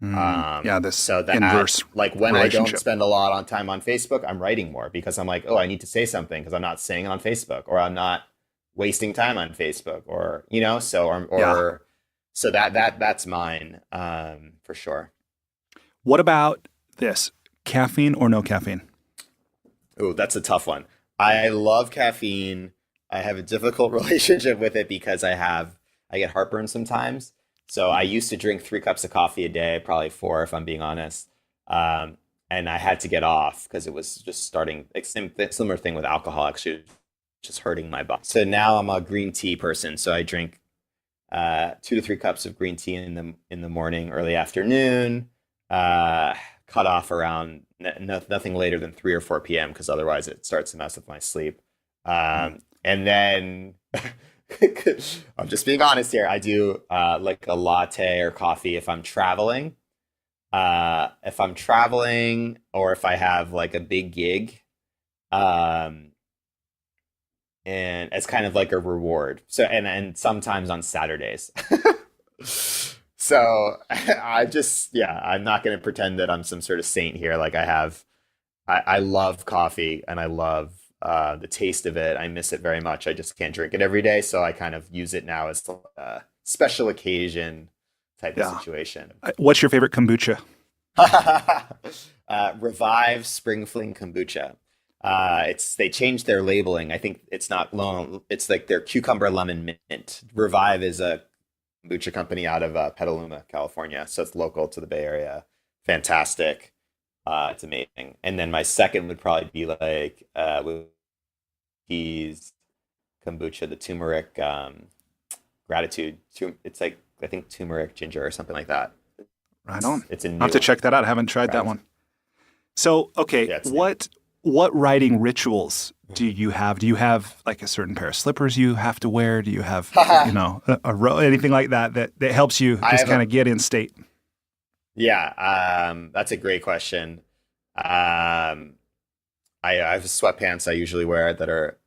S1: Yeah. This
S2: So that,
S1: inverse
S2: like, when I don't
S1: relationship.
S2: spend a lot on time on Facebook, I'm writing more because I'm like, oh, I need to say something because I'm not saying it on Facebook, or I'm not wasting time on Facebook, or
S1: Yeah.
S2: so that's mine, for sure.
S1: What about this. Caffeine or no caffeine?
S2: Oh, that's a tough one. I love caffeine. I have a difficult relationship with it because I get heartburn sometimes. So I used to drink 3 cups of coffee a day, probably 4 if I'm being honest. And I had to get off because it was just starting, similar thing with alcohol, actually, just hurting my body. So now I'm a green tea person. So I drink 2 to 3 cups of green tea in the morning, early afternoon, cut off around nothing later than 3 or 4 p.m. because otherwise it starts to mess with my sleep. And then I'm just being honest here. I do like a latte or coffee if I'm traveling. If I'm traveling or if I have like a big gig, and it's kind of like a reward. So and sometimes on Saturdays. So I'm not going to pretend that I'm some sort of saint here. Like I love coffee and I love the taste of it. I miss it very much. I just can't drink it every day. So I kind of use it now as a special occasion type of situation.
S1: What's your favorite kombucha?
S2: Revive Spring Fling Kombucha. They changed their labeling. I think it's not long. It's like their cucumber lemon mint. Revive is a kombucha company out of Petaluma, California. So it's local to the Bay Area. Fantastic. It's amazing. And then my second would probably be like with teas kombucha, the turmeric gratitude. It's like I think turmeric ginger or something like that.
S1: Right on.
S2: It's a new
S1: I'll have to check that out. I haven't tried that one. So, okay,
S2: Yeah,
S1: what writing rituals do you have? Do you have like a certain pair of slippers you have to wear? Do you have, anything like that helps you just kind of get in state?
S2: Yeah, that's a great question. I have sweatpants I usually wear that are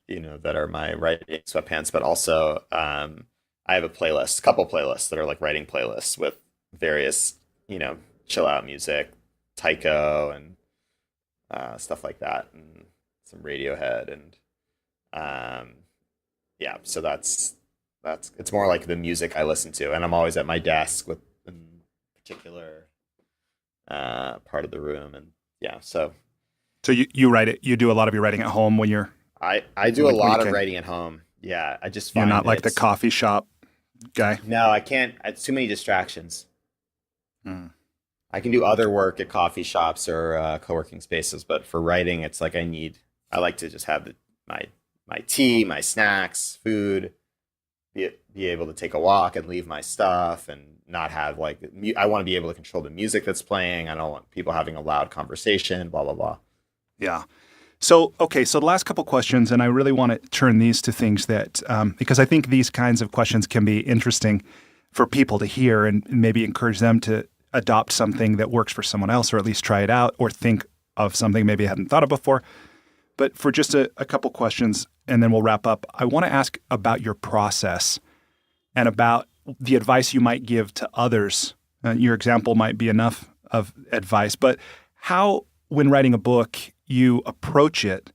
S2: my writing sweatpants, but also I have a couple playlists that are like writing playlists with various, chill out music, Tycho and stuff like that, and some Radiohead, and so that's it's more like the music I listen to, and I'm always at my desk with a particular part of the room, and so
S1: you write it. You do a lot of your writing at home when you're.
S2: I do a lot of writing at home. Yeah, I just find
S1: you're not like the coffee shop guy.
S2: No, I can't. It's too many distractions. I can do other work at coffee shops or co-working spaces, but for writing, it's like I like to just have my tea, my snacks, food, be able to take a walk and leave my stuff and not have I want to be able to control the music that's playing. I don't want people having a loud conversation, blah, blah, blah.
S1: Yeah. So, okay, so the last couple questions, and I really want to turn these to things that, because I think these kinds of questions can be interesting for people to hear and maybe encourage them to adopt something that works for someone else, or at least try it out, or think of something maybe I hadn't thought of before. But for just a couple questions, and then we'll wrap up, I want to ask about your process and about the advice you might give to others. Your example might be enough of advice, but how, when writing a book, you approach it,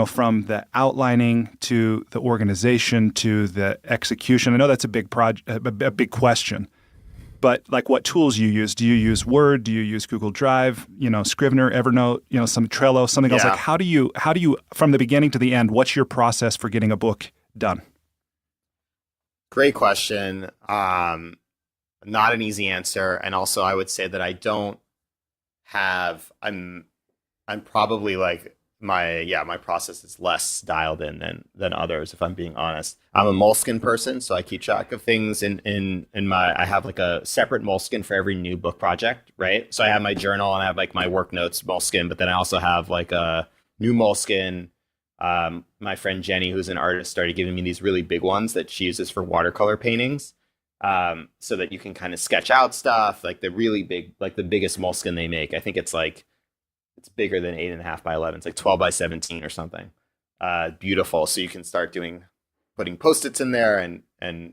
S1: from the outlining to the organization to the execution. I know that's a big a big question. But like what tools you use? Do you use Word? Do you use Google Drive? Scrivener, Evernote, some Trello, something else. Like how do you from the beginning to the end, what's your process for getting a book done?
S2: Great question. Not an easy answer. And also I would say that I don't have I'm probably like my process is less dialed in than others, if I'm being honest. I'm a Moleskine person, so I keep track of things in my, I have like a separate Moleskine for every new book project, right? So I have my journal and I have like my work notes Moleskine, but then I also have like a new Moleskine. My friend Jenny, who's an artist, started giving me these really big ones that she uses for watercolor paintings, so that you can kind of sketch out stuff, like the really big, like the biggest Moleskine they make. I think it's bigger than 8.5 by 11. It's like 12 by 17 or something. Beautiful. So you can start putting Post-its in there and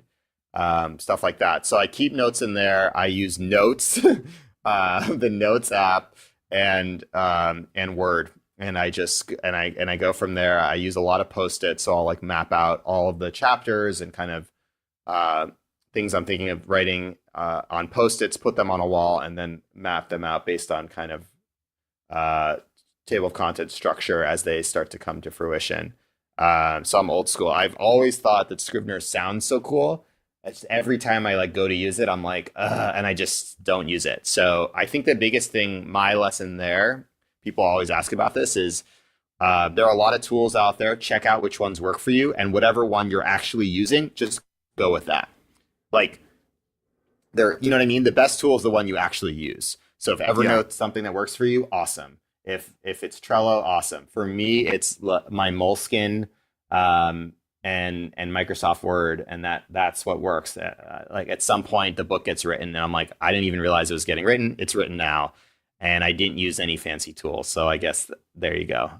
S2: stuff like that. So I keep notes in there. I use Notes, the Notes app, and Word. And I go from there. I use a lot of Post-its. So I'll like map out all of the chapters and kind of things I'm thinking of writing on Post-its, put them on a wall, and then map them out based on kind of table of contents structure as they start to come to fruition. So I'm old school. I've always thought that Scrivener sounds so cool. It's every time I like go to use it, I'm like, and I just don't use it. So I think the biggest thing, my lesson there, people always ask about this, is there are a lot of tools out there. Check out which ones work for you, and whatever one you're actually using, just go with that. Like, you know what I mean? The best tool is the one you actually use. So if Evernote's something that works for you, awesome. If it's Trello, awesome. For me, it's my Moleskine and Microsoft Word, and that's what works. Like at some point, the book gets written, and I'm like, I didn't even realize it was getting written. It's written now, and I didn't use any fancy tools. So I guess there you go.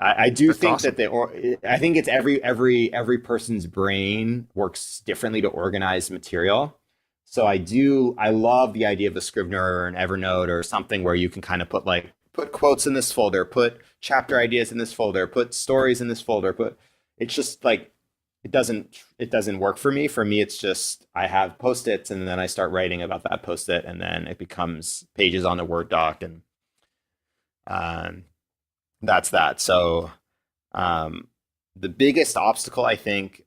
S2: I do think awesome. I think it's every person's brain works differently to organize material. So I love the idea of a Scrivener or an Evernote or something where you can kind of put quotes in this folder, put chapter ideas in this folder, put stories in this folder, it's just like, it doesn't work for me. For me, it's just, I have Post-its and then I start writing about that Post-it, and then it becomes pages on a Word doc, and that's that. So the biggest obstacle, I think,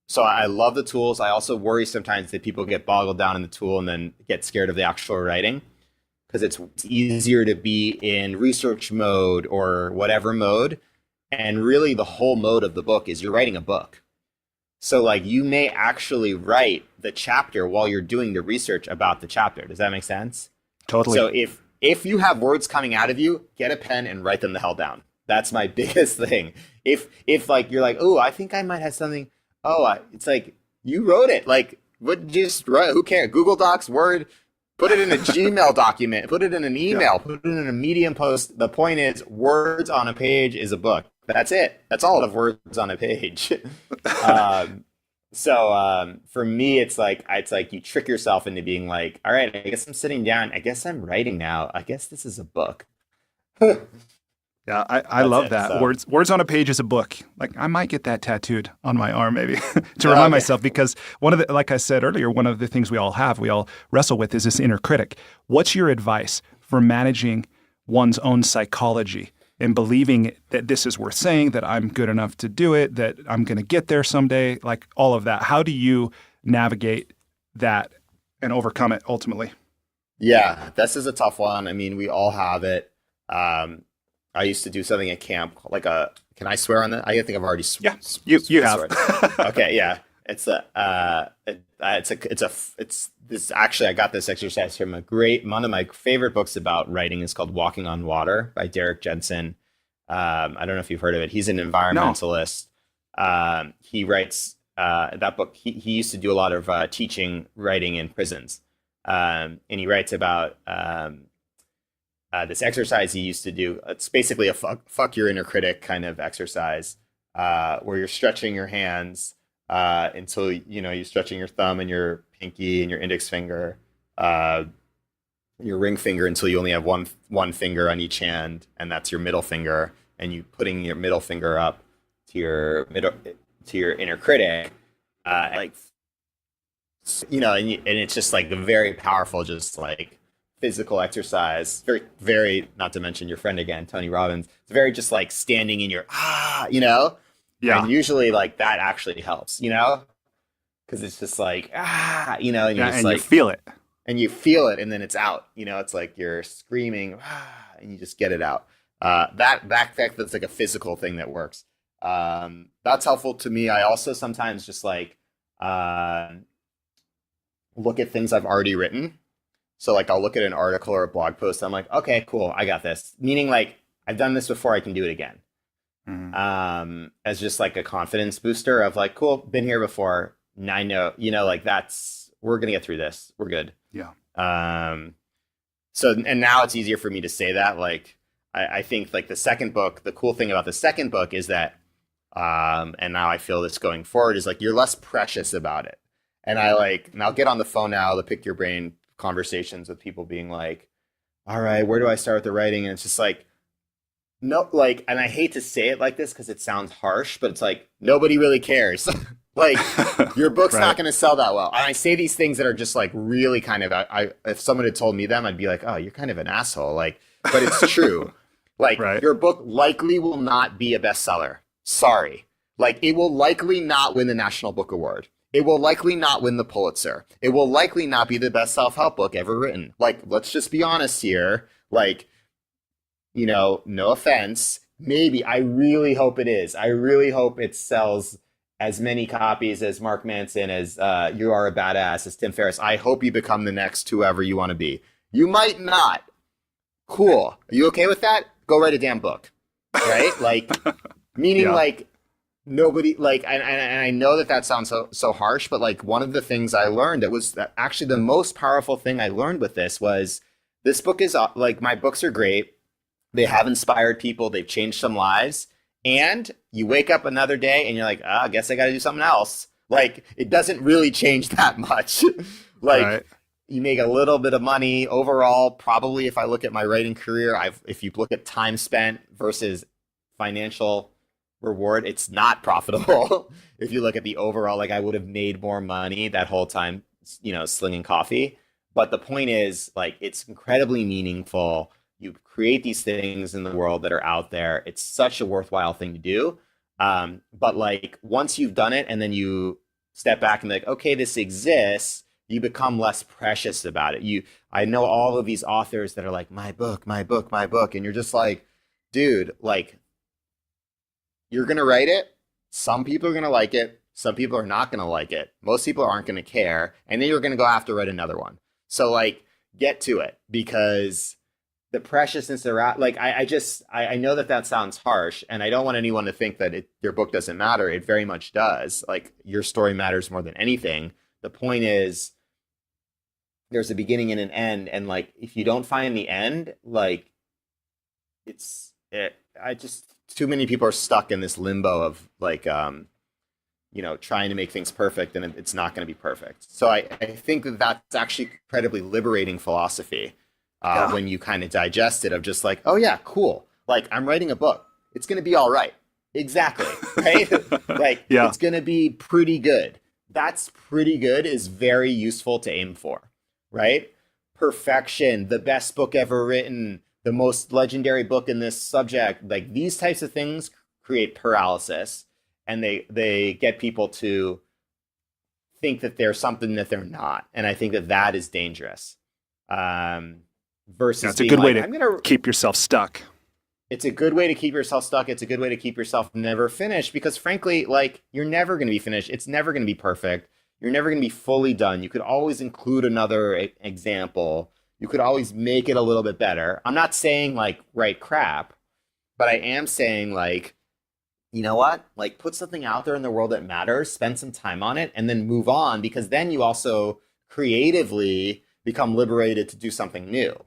S2: so I love the tools. I also worry sometimes that people get boggled down in the tool and then get scared of the actual writing, because it's easier to be in research mode or whatever mode. And really the whole mode of the book is you're writing a book. So like you may actually write the chapter while you're doing the research about the chapter. Does that make sense?
S1: Totally.
S2: So if you have words coming out of you, get a pen and write them the hell down. That's my biggest thing. If like you're like, oh, I think I might have something. It's like, you wrote it. Like, what? Just write. Who cares? Google Docs, Word, put it in a Gmail document, put it in an email, put it in a Medium post. The point is, words on a page is a book. That's it. That's all of words on a page. So for me, it's like you trick yourself into being like, all right, I guess I'm sitting down. I guess I'm writing now. I guess this is a book.
S1: Yeah, I love that. So. Words on a page is a book. Like, I might get that tattooed on my arm maybe to remind myself, because like I said earlier, one of the things we all wrestle with is this inner critic. What's your advice for managing one's own psychology and believing that this is worth saying, that I'm good enough to do it, that I'm going to get there someday, like all of that? How do you navigate that and overcome it ultimately?
S2: Yeah, this is a tough one. I mean, we all have it. I used to do something at camp, can I swear on that? I think I've already
S1: sworn. Yeah, you have.
S2: Okay, yeah. Actually, I got this exercise from one of my favorite books about writing is called Walking on Water by Derek Jensen. I don't know if you've heard of it. He's an environmentalist. No. He writes that book. He used to do a lot of teaching writing in prisons. And he writes about this exercise he used to do. It's basically a fuck your inner critic kind of exercise, where you're stretching your hands until you're stretching your thumb and your pinky and your index finger, your ring finger, until you only have one finger on each hand, and that's your middle finger, and you putting your middle finger up to your inner critic, and it's just like a very powerful, just like physical exercise, very, very, not to mention your friend again, Tony Robbins. It's very just like standing in your, Yeah. And usually like that actually helps, because it's just like, and
S1: you feel it.
S2: And you feel it, and then it's out. It's like you're screaming, and you just get it out. That's like a physical thing that works. That's helpful to me. I also sometimes just like look at things I've already written. So like I'll look at an article or a blog post. I'm like, okay, cool, I got this. Meaning like I've done this before, I can do it again. Mm-hmm. As just like a confidence booster of like, cool, been here before. Now I know, like we're gonna get through this. We're good.
S1: Yeah.
S2: So and now it's easier for me to say that. Like I think like the second book, the cool thing about the second book is that, and now I feel this going forward, is like you're less precious about it. And I'll get on the phone now, the pick your brain conversations with people being like, all right, where do I start with the writing? And it's just like, no, like, and I hate to say it like this because it sounds harsh, but it's like, nobody really cares. Like, your book's right. Not going to sell that well. And I say these things that are just like really kind of, if someone had told me them, I'd be like, oh, you're kind of an asshole. Like, but it's true. Like,
S1: Right.
S2: your book likely will not be a bestseller. Sorry. Like, it will likely not win the National Book Award. It will likely not win the Pulitzer. It will likely not be the best self-help book ever written. Like, let's just be honest here. Like, no offense. Maybe. I really hope it is. I really hope it sells as many copies as Mark Manson, as You Are a Badass, as Tim Ferriss. I hope you become the next whoever you want to be. You might not. Cool. Are you okay with that? Go write a damn book. Right? Like, meaning like nobody, like, and I know that sounds so harsh, but like one of the things I learned, that was actually the most powerful thing I learned with this was, this book is like, my books are great. They have inspired people. They've changed some lives. And you wake up another day and you're like, I guess I got to do something else. Like, it doesn't really change that much. Like,
S1: Right.
S2: You make a little bit of money overall. Probably, if I look at my writing career, if you look at time spent versus financial reward, it's not profitable. If you look at the overall, like, I would have made more money that whole time, slinging coffee. But the point is, like, it's incredibly meaningful. You create these things in the world that are out there. It's such a worthwhile thing to do. But like, once you've done it and then you step back and be like, okay, this exists, you become less precious about it. I know all of these authors that are like, my book, my book, my book. And you're just like, dude, like, you're going to write it. Some people are going to like it. Some people are not going to like it. Most people aren't going to care. And then you're going to go have to write another one. So like, get to it, because the preciousness around, like, I know that sounds harsh, and I don't want anyone to think that your book doesn't matter. It very much does. Like, your story matters more than anything. The point is, there's a beginning and an end, and like, if you don't find the end, like, too many people are stuck in this limbo of like, trying to make things perfect, and it's not going to be perfect. So I think that's actually incredibly liberating philosophy. When you kind of digest it, of just like, oh yeah, cool. Like, I'm writing a book. It's going to be all right. Exactly. Right? Like, It's going to be pretty good. That's pretty good is very useful to aim for, right? Perfection, the best book ever written, the most legendary book in this subject. Like, these types of things create paralysis, and they get people to think that they're something that they're not. And I think that is dangerous. Versus
S1: it's a good way
S2: like,
S1: to keep yourself stuck.
S2: It's a good way to keep yourself stuck. It's a good way to keep yourself never finished, because frankly, like, you're never going to be finished. It's never going to be perfect. You're never going to be fully done. You could always include another example. You could always make it a little bit better. I'm not saying like write crap, but I am saying, like, you know what? Like, put something out there in the world that matters, spend some time on it, and then move on, because then you also creatively become liberated to do something new.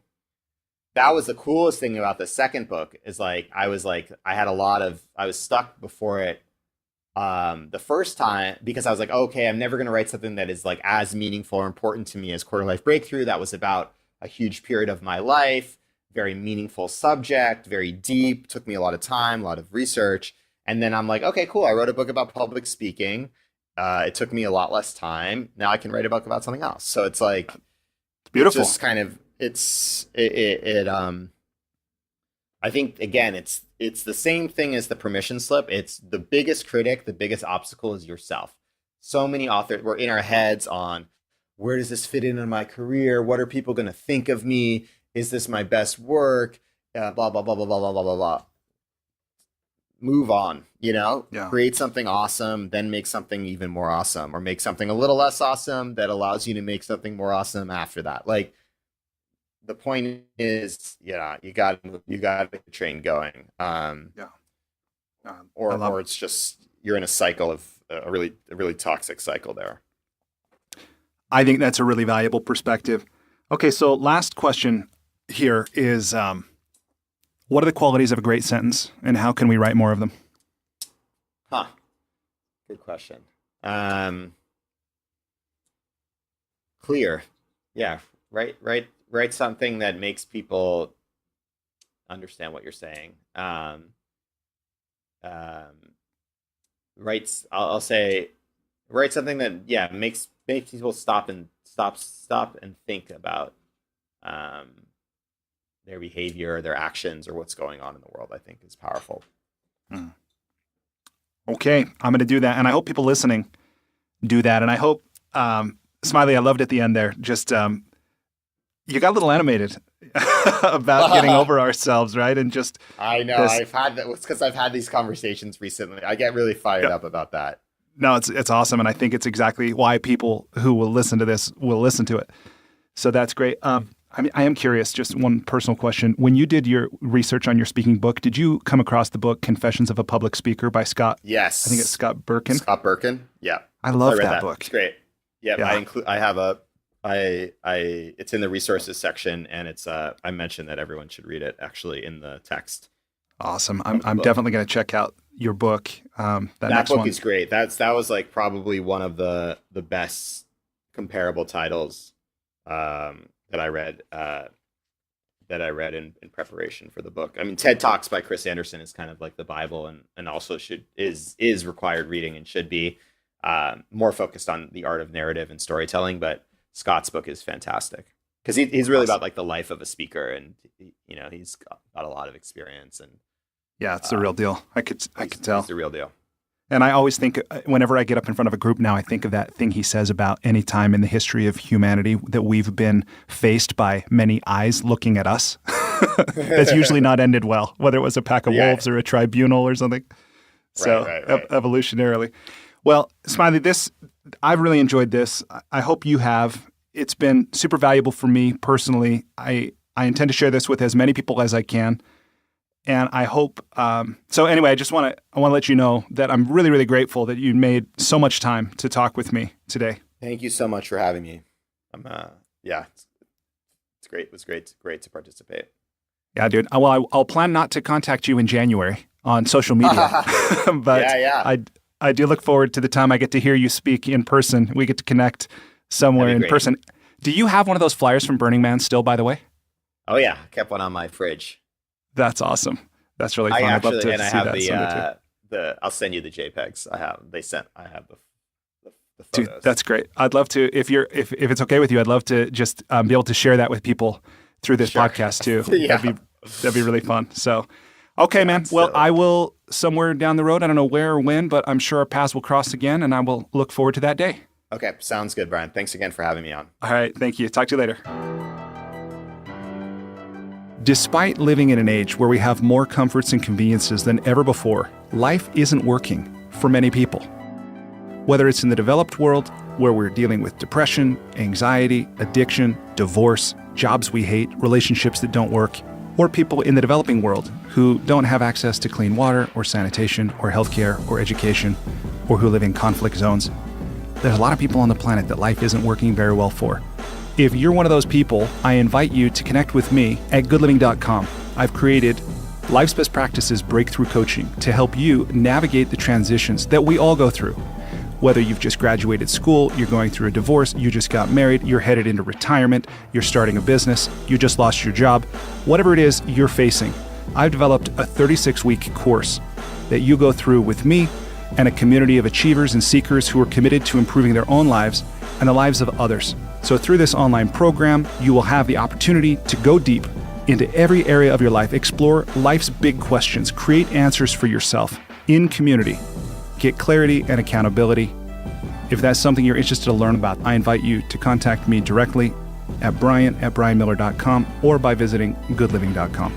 S2: That was the coolest thing about the second book, is like, I was stuck before it the first time, because I was like, okay, I'm never going to write something that is like as meaningful or important to me as Quarter Life Breakthrough. That was about a huge period of my life, very meaningful subject, very deep, took me a lot of time, a lot of research. And then I'm like, okay, cool. I wrote a book about public speaking. It took me a lot less time. Now I can write a book about something else. So it's like,
S1: beautiful.
S2: It's just kind of, I think, again, it's the same thing as the permission slip. It's the biggest critic, the biggest obstacle is yourself. So many authors, we're in our heads on, where does this fit in my career? What are people going to think of me? Is this my best work? Blah, blah, blah, blah, blah, blah, blah, blah, blah. Move on, create something awesome, then make something even more awesome, or make something a little less awesome that allows you to make something more awesome after that. Like, the point is, you got to get the train going. Or it's just, you're in a cycle of a really toxic cycle there.
S1: I think that's a really valuable perspective. Okay, so last question here is, what are the qualities of a great sentence, and how can we write more of them?
S2: Good question. Clear. Yeah. Write something that makes people understand what you're saying. I'll say, write something that makes people stop and think about their behavior, their actions, or what's going on in the world, I think is powerful.
S1: Okay, I'm going to do that. And I hope people listening do that. And I hope, Smiley, I loved at the end there, just you got a little animated about getting over ourselves, right? And just
S2: I know I've had that. It's because I've had these conversations recently. I get really fired up about that.
S1: No, it's awesome, and I think it's exactly why people who will listen to this will listen to it. So that's great. I am curious. Just one personal question: when you did your research on your speaking book, did you come across the book "Confessions of a Public Speaker" by Scott?
S2: Yes,
S1: I think it's Scott Birkin.
S2: Scott Birkin. Yeah,
S1: I love that book.
S2: It's great. Yep, yeah. It's in the resources section, and it's I mentioned that everyone should read it actually in the text.
S1: Awesome. I'm definitely going to check out your book. That
S2: book is great. That was like probably one of the best comparable titles that I read in preparation for the book. I mean, TED Talks by Chris Anderson is kind of like the Bible, and also is required reading and should be more focused on the art of narrative and storytelling. But Scott's book is fantastic because he's really about like the life of a speaker, and he's got a lot of experience. And
S1: yeah, it's the real deal. I could tell.
S2: It's the real deal.
S1: And I always think, whenever I get up in front of a group now, I think of that thing he says about any time in the history of humanity that we've been faced by many eyes looking at us. That's usually not ended well, whether it was a pack of wolves or a tribunal or something. So right. Evolutionarily. Well, Smiley, I've really enjoyed this. I hope you have. It's been super valuable for me personally. I intend to share this with as many people as I can. And I hope, so anyway, I want to let you know that I'm really, really grateful that you made so much time to talk with me today.
S2: Thank you so much for having me. It's great. It was great to participate.
S1: Yeah, dude. Well, I'll plan not to contact you in January on social media, but I do look forward to the time I get to hear you speak in person. We get to connect somewhere in person. Do you have one of those flyers from Burning Man still, by the way?
S2: Oh yeah, I kept one on my fridge.
S1: That's awesome. That's really fun. I'd love to see that.
S2: I'll send you the JPEGs. I have the photos.
S1: Dude, that's great. I'd love to, if it's okay with you, I'd love to just be able to share that with people through this podcast too. Yeah. That'd be really fun. So, okay, man. Well, I will somewhere down the road. I don't know where or when, but I'm sure our paths will cross again, and I will look forward to that day.
S2: Okay, sounds good, Brian. Thanks again for having me on.
S1: All right, thank you. Talk to you later. Despite living in an age where we have more comforts and conveniences than ever before, life isn't working for many people. Whether it's in the developed world, where we're dealing with depression, anxiety, addiction, divorce, jobs we hate, relationships that don't work, or people in the developing world who don't have access to clean water or sanitation or healthcare or education, or who live in conflict zones, there's a lot of people on the planet that life isn't working very well for. If you're one of those people, I invite you to connect with me at goodliving.com. I've created Life's Best Practices Breakthrough Coaching to help you navigate the transitions that we all go through. Whether you've just graduated school, you're going through a divorce, you just got married, you're headed into retirement, you're starting a business, you just lost your job, whatever it is you're facing, I've developed a 36-week course that you go through with me and a community of achievers and seekers who are committed to improving their own lives and the lives of others. So through this online program, you will have the opportunity to go deep into every area of your life, explore life's big questions, create answers for yourself in community, get clarity and accountability. If that's something you're interested to learn about, I invite you to contact me directly at brian@brianmiller.com or by visiting goodliving.com.